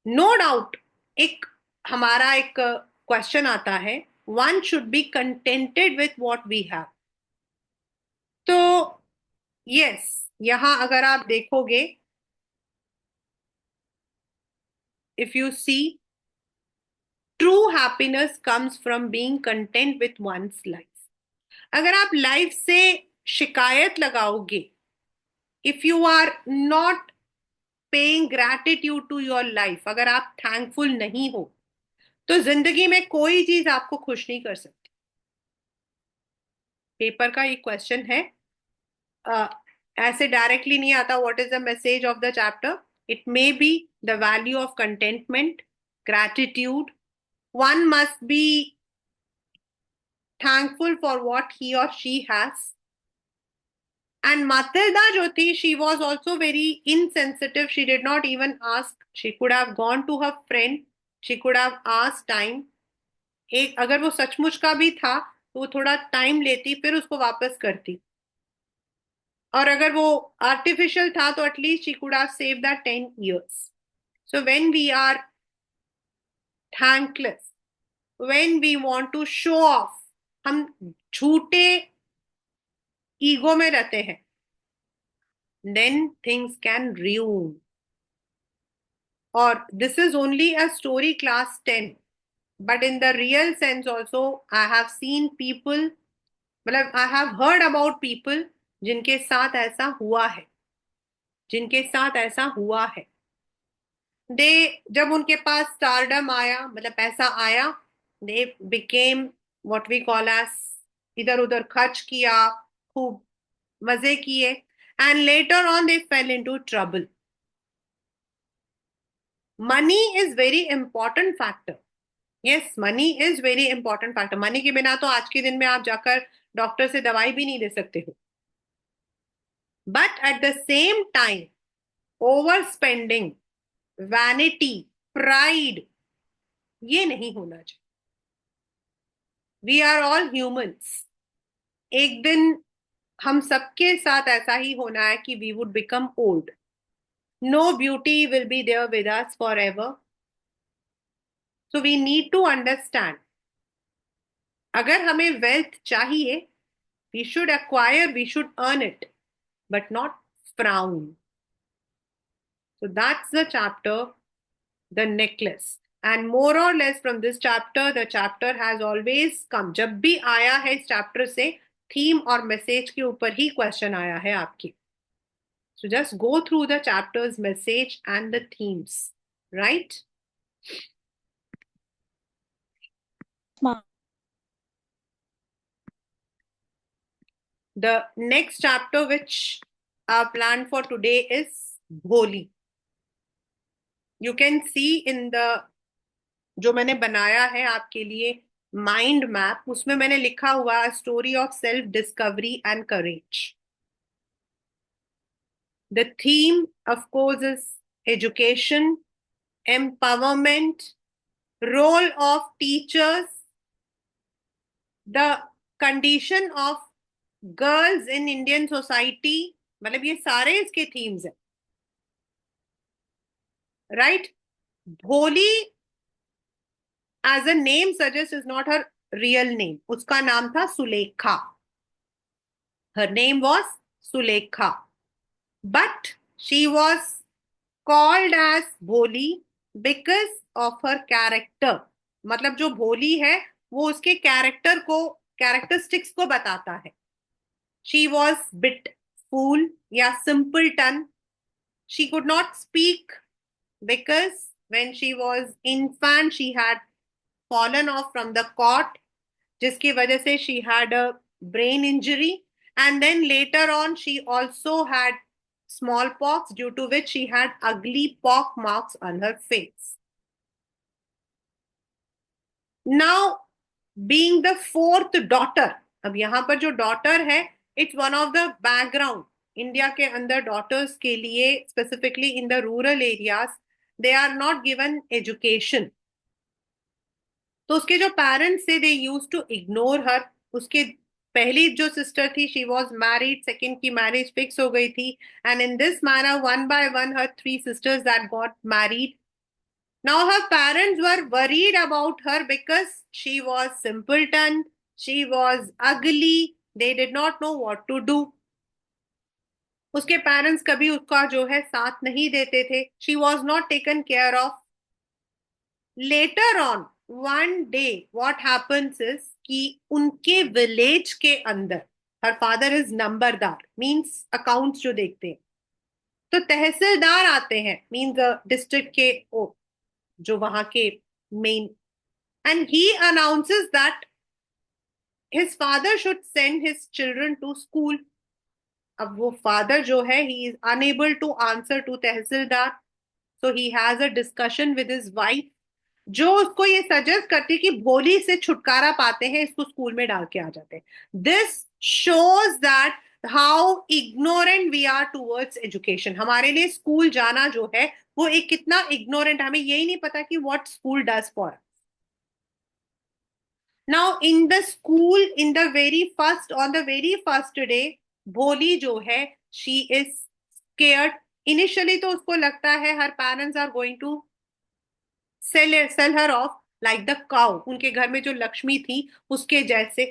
No doubt एक हमारा एक question आता है, one should be contented with what we have. तो yes, यहां अगर आप देखोगे, if you see, true happiness comes from being content with one's life. अगर आप लाइफ से शिकायत लगाओगे, if you are not paying gratitude to your life, अगर आप थैंकफुल नहीं हो, तो जिंदगी में कोई चीज आपको खुश नहीं कर सकती. पेपर का ये क्वेश्चन है, ऐसे डायरेक्टली नहीं आता what is the message of the chapter. It may be the value of contentment, gratitude. One must be thankful for what he और शी हैज. एंड मातिल्डा जो थी, she was also very insensitive. She did not even ask. She could have gone to her friend, she could have ask time. एक अगर वो सचमुच का भी था तो वो थोड़ा टाइम लेती फिर उसको वापस करती, और अगर वो आर्टिफिशियल था तो at least she could have save that 10 years. So when we are thankless, when we want to show off, हम झूठे ईगो में रहते हैं, देन थिंग्स कैन ruin. और this is only a story class 10, but in the real sense also I have seen people, मतलब I have heard about people जिनके साथ ऐसा हुआ है, जिनके साथ ऐसा हुआ है। दे जब उनके पास स्टारडम आया, मतलब पैसा आया, they became what we call as, इधर उधर खर्च किया, खूब मजे किए, and later on they fell into trouble. Money is very important factor. Yes, money is very important factor. Money के बिना तो आज के दिन में आप जाकर डॉक्टर से दवाई भी नहीं ले सकते हो। But at the same time over spending, vanity, pride, ये नहीं होना चाहिए। We are all humans. एक दिन हम सबके साथ ऐसा ही होना है कि we would become old. No beauty will be there with us forever. So we need to understand, अगर हमें वेल्थ चाहिए, we should acquire, we should earn it, but not frown. So that's the chapter, the necklace. And more or less from this chapter, the chapter has always come. जब भी आया है इस chapter से, theme और message के ऊपर ही question आया है आपकी. So just go through the chapter's message and the themes, right? The next chapter which are planned for today is Bholi. You can see in the, जो मैंने बनाया है आपके लिए माइंड मैप, उसमें मैंने लिखा हुआ story of self discovery and courage. The theme of course is education, empowerment, role of teachers, the condition of girls in Indian society, मतलब ये सारे इसके थीम्स हैं, right. Bholi as a name suggest is not her real name, उसका नाम था Sulekha. Her name was Sulekha, but she was called as भोली because of her character। मतलब जो भोली है वो उसके कैरेक्टर को, कैरेक्टरिस्टिक्स को बताता है। she was bit fool या simpleton। she could not speak because when she was infant she had fallen off from the cot, जिसकी वजह से she had a brain injury, and then later on she also had smallpox, due to which she had ugly pock marks on her face. Now, being the fourth daughter, अब यहां पर जो daughter है, it's one of the background. India के अंदर daughters के लिए, specifically in the rural areas, they are not given education. तो उसके जो पेरेंट्स थे, they use to ignore her. उसके पहली जो सिस्टर थी, शी वॉज मैरिड, सेकेंड की मैरिज फिक्स हो गई थी, and in this manner one by one her three sisters that got married. Now her parents were worried about her because she was simpleton, she was ugly, they did not know what to do. उसके parents कभी उसका जो है साथ नहीं देते थे। She was not taken care of. Later on, one day, what happens is कि उनके विलेज के अंदर, her father is Nambardar, means accounts जो देखते हैं, तो तहसीलदार आते हैं, मीन्स डिस्ट्रिक्ट के जो वहां के main, and he announces that his father should send his children to school. अब वो फादर जो है, he is unable to answer to tehsildar, so he has a discussion with his wife, जो उसको ये सजेस्ट करती कि भोली से छुटकारा पाते हैं, इसको स्कूल में डाल के आ जाते हैं। This shows that how ignorant we are towards education. हमारे लिए स्कूल जाना जो है वो एक कितना इग्नोरेंट, हमें यही नहीं पता कि what school does for. Now in the school, in the very first, on the very first day, भोली जो है, she is scared. Initially तो उसको लगता है her parents are going to sell her off like the cow, उनके घर में जो लक्ष्मी थी उसके जैसे।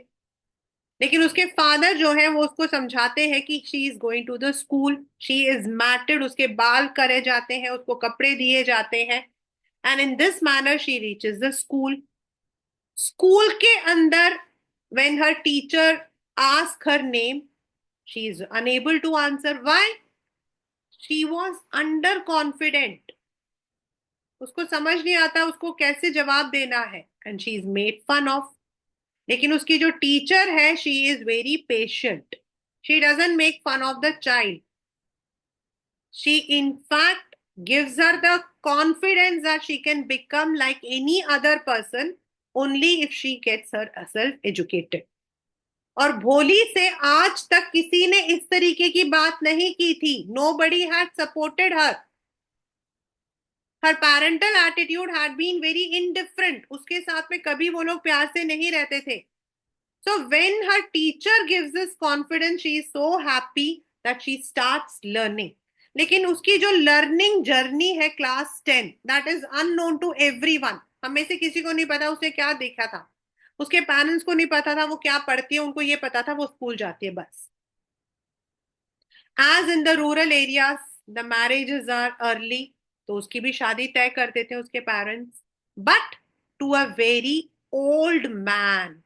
लेकिन उसके फादर जो है वो उसको समझाते हैं कि she is going to the school, she is matted, उसके बाल करे जाते हैं, उसको कपड़े दिए जाते हैं, and in this manner she reaches the school. School के अंदर when her teacher asked her name, she is unable to answer. Why? She was underconfident. उसको समझ नहीं आता उसको कैसे जवाब देना है, and she is made fun of. लेकिन उसकी जो टीचर है, she is very patient, she doesn't make fun of the child, she in fact gives her the confidence that she can become like any other person only if she gets herself educated. और भोली से आज तक किसी ने इस तरीके की बात नहीं की थी। Nobody had supported her, her parental attitude had been very indifferent, उसके साथ में कभी वो लोग प्यार से नहीं रहते थे। So when her teacher gives this confidence, she is so happy that she starts learning. लेकिन उसकी जो लर्निंग जर्नी है class 10, that is unknown to everyone. हम में से किसी को नहीं पता उसने क्या देखा था, उसके पेरेंट्स को नहीं पता था वो क्या पढ़ती है, उनको ये पता था वो स्कूल जाती है बस। As in the rural areas the marriages are early, तो उसकी भी शादी तय कर देते हैं उसके parents, but to a very old man,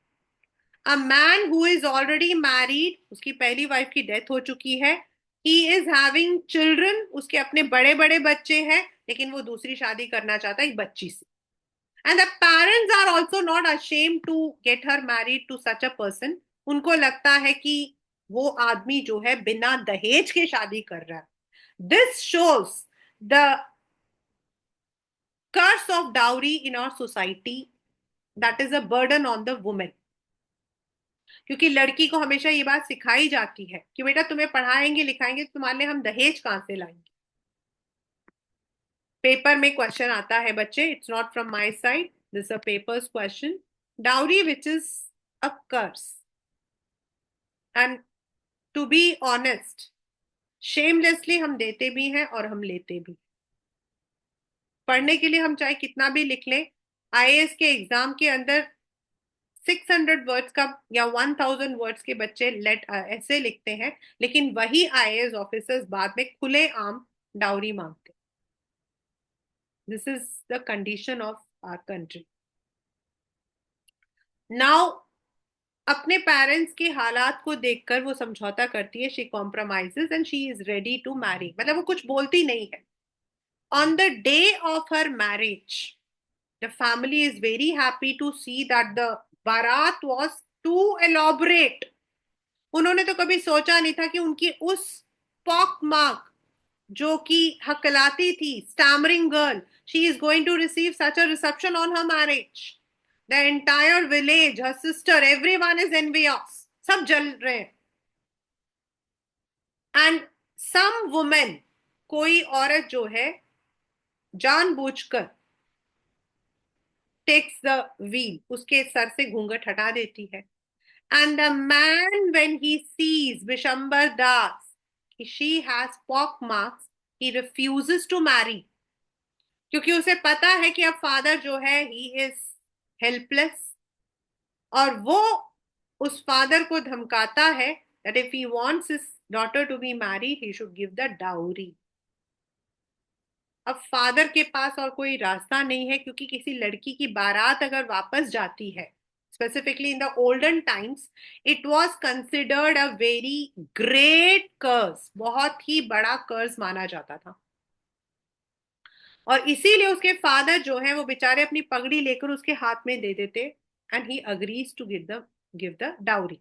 a man who is already married, उसकी पहली वाइफ की डेथ हो चुकी है, ही इज हैविंग चिल्ड्रन, उसके अपने बड़े बड़े बच्चे हैं, लेकिन वो दूसरी शादी करना चाहता है एक बच्ची से। And the parents are also not ashamed to get her married to such a person. उनको लगता है कि वो आदमी जो है बिना दहेज के शादी कर रहा है। This shows the curse of dowry in our society, that is a burden on the women. क्योंकि लड़की को हमेशा ये बात सिखाई जाती है कि बेटा तुम्हें पढ़ाएंगे लिखाएंगे तो तुम्हारे लिए हम दहेज कहां से लाएंगे। पेपर में क्वेश्चन आता है बच्चे, it's not from my side, this a paper's question, dowry which is a curse. And to be honest, shamelessly हम देते भी हैं और हम लेते भी। पढ़ने के लिए हम चाहे कितना भी लिख लें, आईएएस के एग्जाम के अंदर 600 वर्ड्स का या 1000 वर्ड्स के बच्चे लेट ऐसे लिखते हैं, लेकिन वही आईएएस ऑफिसर्स बाद में खुले आम डाउरी मांगते। This is the condition of our country now. अपने पेरेंट्स के हालात को देखकर वो समझौता करती है, she compromises and she is ready to marry, मतलब वो कुछ बोलती नहीं है। On the day of her marriage, the family is very happy to see that the barat was too elaborate. उन्होंने तो कभी सोचा नहीं था कि उनकी उस पॉक मार्क जो कि हकलाती थी, stammering girl, she is going to receive such a reception on her marriage. The entire village, her sister, everyone is envious, सब जल रहे हैं। एंड सम वुमेन, कोई औरत जो है जानबूझकर टेक्स द व्हील, उसके सर से घूंघट हटा देती है। And the man, when he sees Vishambar Das, she has pock marks, he refuses to marry. क्योंकि उसे पता है कि अब फादर जो है he is helpless, और वो उस फादर को धमकाता है that if he wants his daughter to be married, he should give the dowry. अब फादर के पास और कोई रास्ता नहीं है, क्योंकि किसी लड़की की बारात अगर वापस जाती है, specifically in the olden times, it was considered a very great कर्ज, बहुत ही बड़ा कर्ज माना जाता था। और इसीलिए उसके फादर जो है वो बेचारे अपनी पगड़ी लेकर उसके हाथ में दे देते, and he agrees to give the dowry.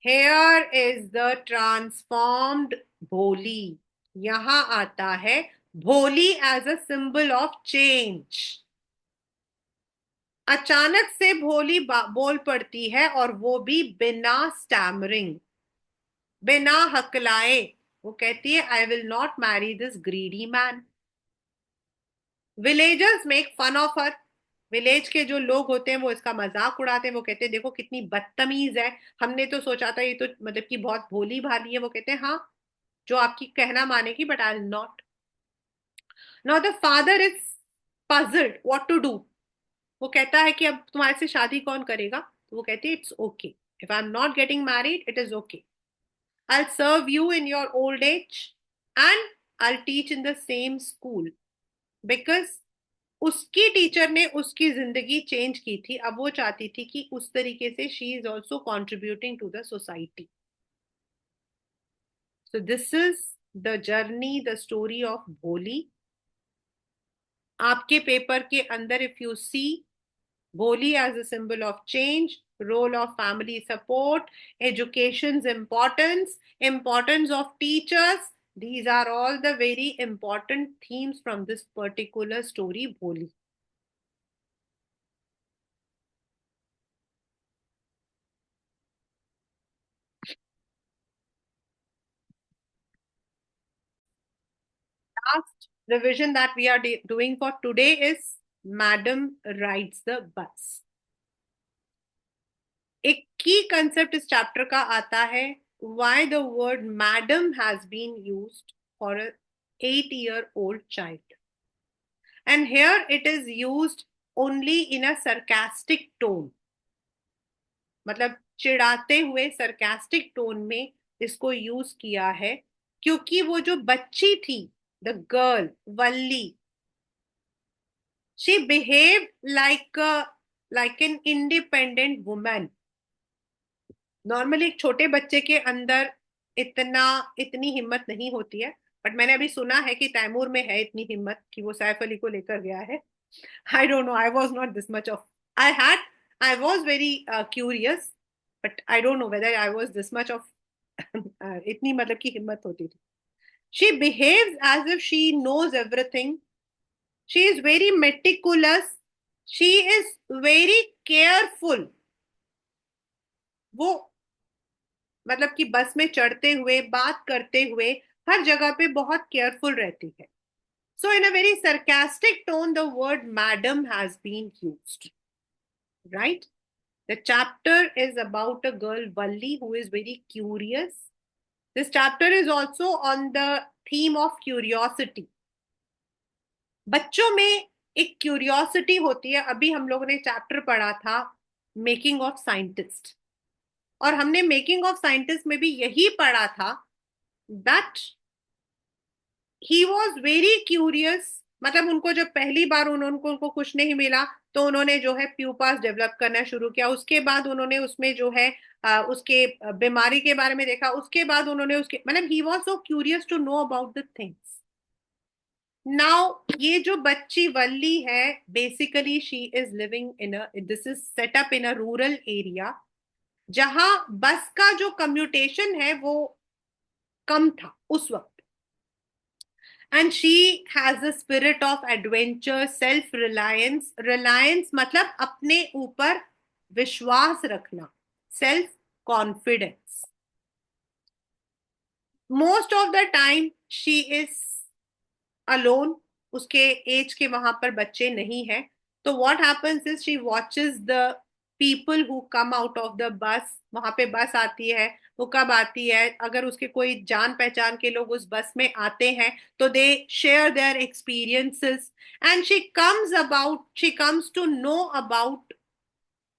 Here is the transformed Bholi, यहां आता है Bholi as a symbol of change. अचानक से भोली बोल पड़ती है, और वो भी बिना स्टैमरिंग, बिना हकलाए। वो कहती है I will not marry this greedy man. Villagers make fun of her, village के जो लोग होते हैं वो इसका मजाक उड़ाते हैं, वो कहते हैं देखो कितनी बदतमीज है, हमने तो सोचा था ये तो मतलब कि बहुत भोली भाली है। वो कहते हैं हाँ, जो आपकी कहना मानेगी, but I will not. Now the father is puzzled what to do. वो कहता है कि अब तुम्हारे से शादी कौन करेगा, तो वो कहती है it's okay, If I'm not getting married, it is okay. I'll serve you in your old age and I'll teach in the same school. Because उसकी टीचर ने उसकी जिंदगी चेंज की थी, अब वो चाहती थी कि उस तरीके से she is also contributing to the society. So this is the journey, the story of Bholi. आपके पेपर के अंदर if you see Bholi as a symbol of change, role of family support, education's importance, importance of teachers, these are all the very important themes from this particular story Bholi. Last revision that we are doing for today is Madam Rides the Bus. एक की concept इस chapter का आता है, why the word madam has been used for a 8-year-old child. And here it is used only in a sarcastic tone. मतलब चिढ़ाते हुए sarcastic tone में इसको यूज किया है, क्योंकि वो जो बच्ची थी, the girl, Valli, she behaved like an independent woman. Normally एक छोटे बच्चे के अंदर इतनी हिम्मत नहीं होती है, बट मैंने अभी सुना है कि तैमूर में है इतनी हिम्मत कि वो सैफ अली को लेकर गया है. I don't know, I was not this much of, I was very curious, but I don't know whether I was this much of इतनी मतलब की हिम्मत होती थी. She behaves as if she knows everything. She is very meticulous. She is very careful. वो मतलब कि बस में चढ़ते हुए, बात करते हुए, हर जगह पे बहुत केयरफुल रहती है. So in a very sarcastic tone the word madam has been used, right? The chapter is about a girl Valli who is very curious. This chapter is also on the theme of curiosity. बच्चों में एक curiosity होती है. अभी हम लोगों ने chapter पढ़ा था मेकिंग ऑफ साइंटिस्ट, और हमने मेकिंग ऑफ साइंटिस्ट में भी यही पढ़ा था that he was very curious. मतलब उनको जब पहली बार उनको कुछ नहीं मिला, तो उन्होंने जो है प्यूपास डेवलप करना शुरू किया. उसके बाद उन्होंने उसमें जो है उसके बीमारी के बारे में देखा. उसके बाद उन्होंने उसके मतलब he was so curious to know about the things. Now ये जो बच्ची वल्ली है, basically she is living in a, this is setup in a rural area, जहां बस का जो कम्यूटेशन है वो कम था उस वक्त. And she has a spirit of adventure, self reliance. Reliance मतलब अपने ऊपर विश्वास रखना, self confidence. Most of the time she is alone. उसके एज के वहां पर बच्चे नहीं है. तो what happens is she watches the people who come out of the bus. वहां पे बस आती है, वो कब आती है, अगर उसके कोई जान पहचान के लोग उस बस में आते हैं तो they share their experiences. And she comes to know about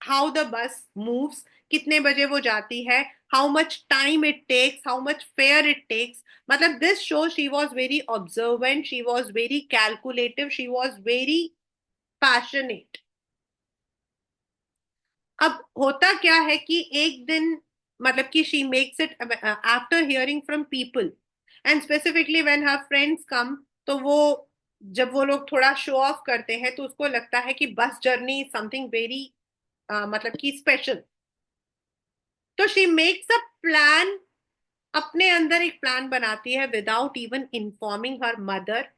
how the bus moves, कितने बजे वो जाती है, how much time it takes, how much fare it takes. मतलब this show she was very observant, she was very calculative, she was very passionate. अब होता क्या है कि एक दिन मतलब कि she makes it after hearing from people and specifically when her friends कम. तो वो जब वो लोग थोड़ा शो ऑफ करते हैं तो उसको लगता है कि बस जर्नी समथिंग वेरी मतलब कि स्पेशल. तो शी मेक्स अ प्लान, अपने अंदर एक प्लान बनाती है without even informing her mother.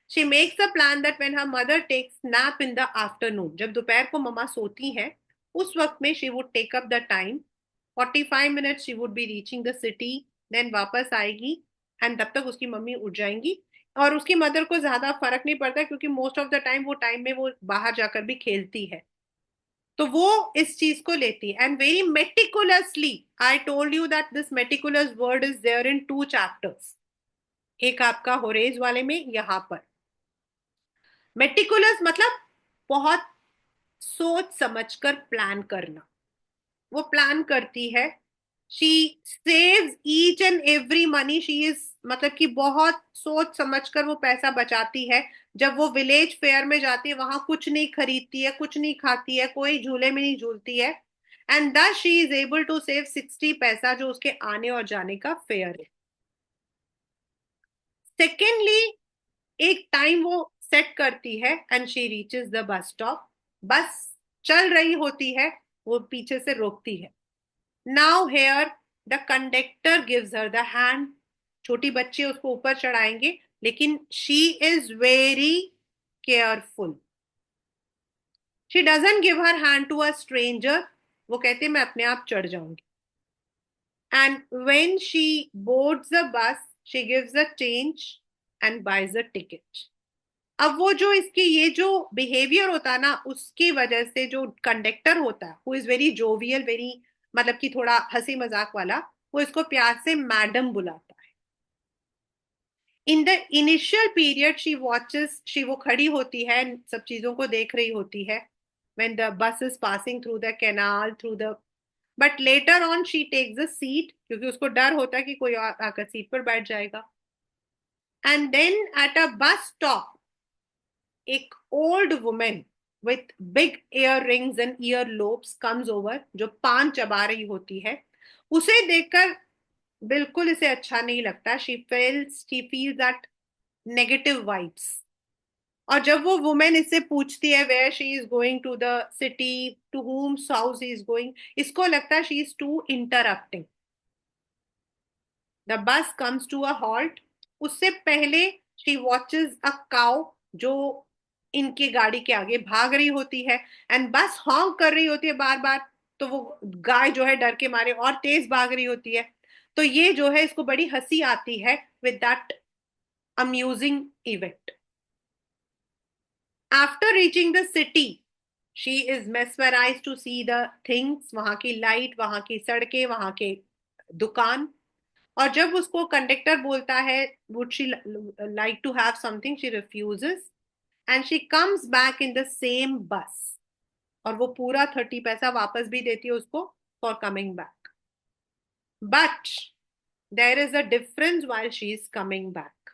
She makes a plan that when her mother takes nap in the afternoon, जब दोपहर को मम्मा सोती हैं, उस वक्त में she would take up the time. 45 minutes she would be reaching the city, then वापस आएगी एंड तब तक उसकी मम्मी उठ जाएंगी. और उसकी मदर को ज्यादा फर्क नहीं पड़ता क्योंकि मोस्ट ऑफ द टाइम वो टाइम में वो बाहर जाकर भी खेलती है. तो वो इस चीज को लेती है. And very meticulously, I told you that this meticulous word is there in 2 chapters. एक आपका होरेज वाले में, यहां पर मेटिकुलस मतलब बहुत सोच समझकर प्लान करना. वो प्लान करती है, she saves each and every money, she is मतलब कि बहुत सोच समझकर वो पैसा बचाती है। जब वो विलेज फेयर में जाती है वहां कुछ नहीं खरीदती है, कुछ नहीं खाती है, कोई झूले में नहीं झूलती है। And thus she is able to save 60 पैसा जो उसके आने और जाने का फेयर है। सेकेंडली, एक टाइम वो सेट करती है and she reaches the bus stop. बस चल रही होती है, वो पीछे से रोकती है। Now here the conductor gives her the hand. छोटी बच्ची उसको ऊपर चढ़ाएंगे, लेकिन she is very careful. She doesn't give her hand to a stranger. वो कहते मैं अपने आप चढ़ जाऊंगी। And when she boards the bus, she gives the change and buys the ticket. अब वो जो इसकी ये जो बिहेवियर होता है ना, उसकी वजह से जो कंडक्टर होता है, who is very jovial, very मतलब कि थोड़ा हंसी मजाक वाला, वो इसको प्यार से मैडम बुलाता है। In the initial period she watches, she वो खड़ी होती है, सब चीजों को देख रही होती है, when the bus is passing through the canal, through the, but later on she takes the seat, क्योंकि उसको डर होता है कि कोई और आकर सीट पर बैठ जाएगा। And then at a bus stop, एक old women with big ear rings and year lobes comes over, जो पान चबा रही होती है। उसे देखकर बिल्कुल इसे अच्छा नहीं लगता। She feels that negative vibes. और जब वो वुमेन इससे पूछती है where she is going, to the city, to whom's house is going, इसको लगता है she is too interrupting. The bus comes to a halt. उससे पहले शी वॉचेस अ काउ, जो इनकी गाड़ी के आगे भाग रही होती है, एंड बस हॉन्क कर रही होती है बार बार। तो वो गाय जो है डर के मारे और तेज भाग रही होती है। तो ये जो है इसको बड़ी हंसी आती है with that amusing event. After reaching the city, she is mesmerized to see the things, वहां की लाइट, वहां की सड़कें, वहां के दुकान। और जब उसको कंडक्टर बोलता है would she like to have something, she refuses and she comes back in the same bus. और वो पूरा 30 पैसा वापस भी देती है उसको for coming back. But there is a difference while she is coming back.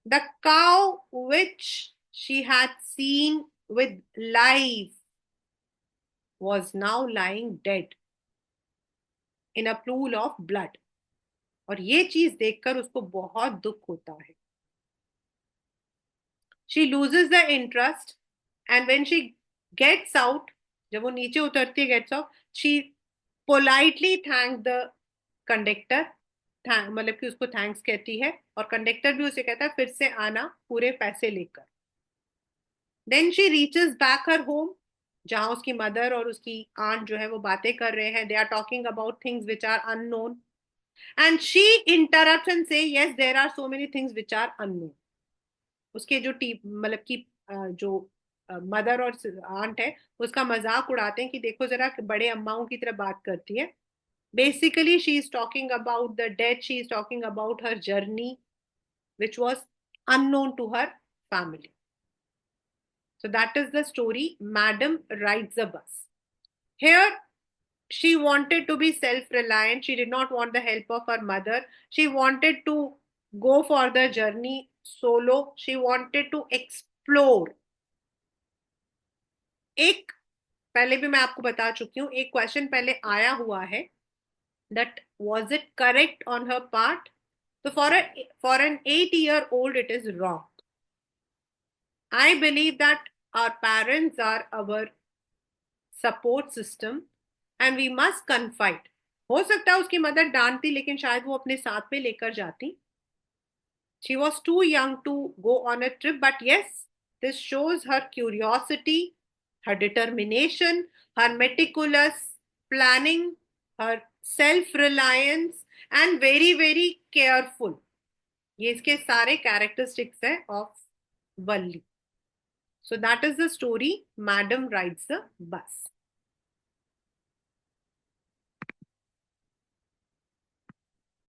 The cow which she had seen with life was now lying dead in a pool of blood. और ये चीज देखकर उसको बहुत दुख होता है। She loses the interest and when she gets out, जब वो नीचे उतरती है, gets out, she politely thank the conductor, मतलब कि उसको थैंक्स कहती है, और कंडक्टर भी उसे कहता है फिर से आना पूरे पैसे लेकर। Then she reaches back her home, जहां उसकी मदर और उसकी आंट जो है वो बातें कर रहे हैं, they are talking about things which are unknown. And she interrupt and say yes there are so many things which are unknown. उसके जो टी मतलब कि जो मदर और आंट है, उसका मजाक उड़ाते हैं कि देखो जरा बड़े अम्माओं की तरह बात करती है। Basically she is talking about the death, she is talking about her journey which was unknown to her family. So that is the story. Madam rides a bus. Here, she wanted to be self reliant. She did not want the help of her mother. She wanted to go for the journey solo. She wanted to explore. एक पहले भी मैं आपको बता चुकी हूँ, एक question पहले आया हुआ है, that was it correct on her part? So for an 8-year old it is wrong. I believe that our parents are our support system and we must confide. हो सकता है उसकी मदर डांटती, लेकिन शायद वो अपने साथ में लेकर जाती। She was too young to go on a trip, but yes, this shows her curiosity, her determination, her meticulous planning, her self-reliance, and very, very careful. ये इसके सारे characteristics है of Valli. So that is the story. Madam rides the bus.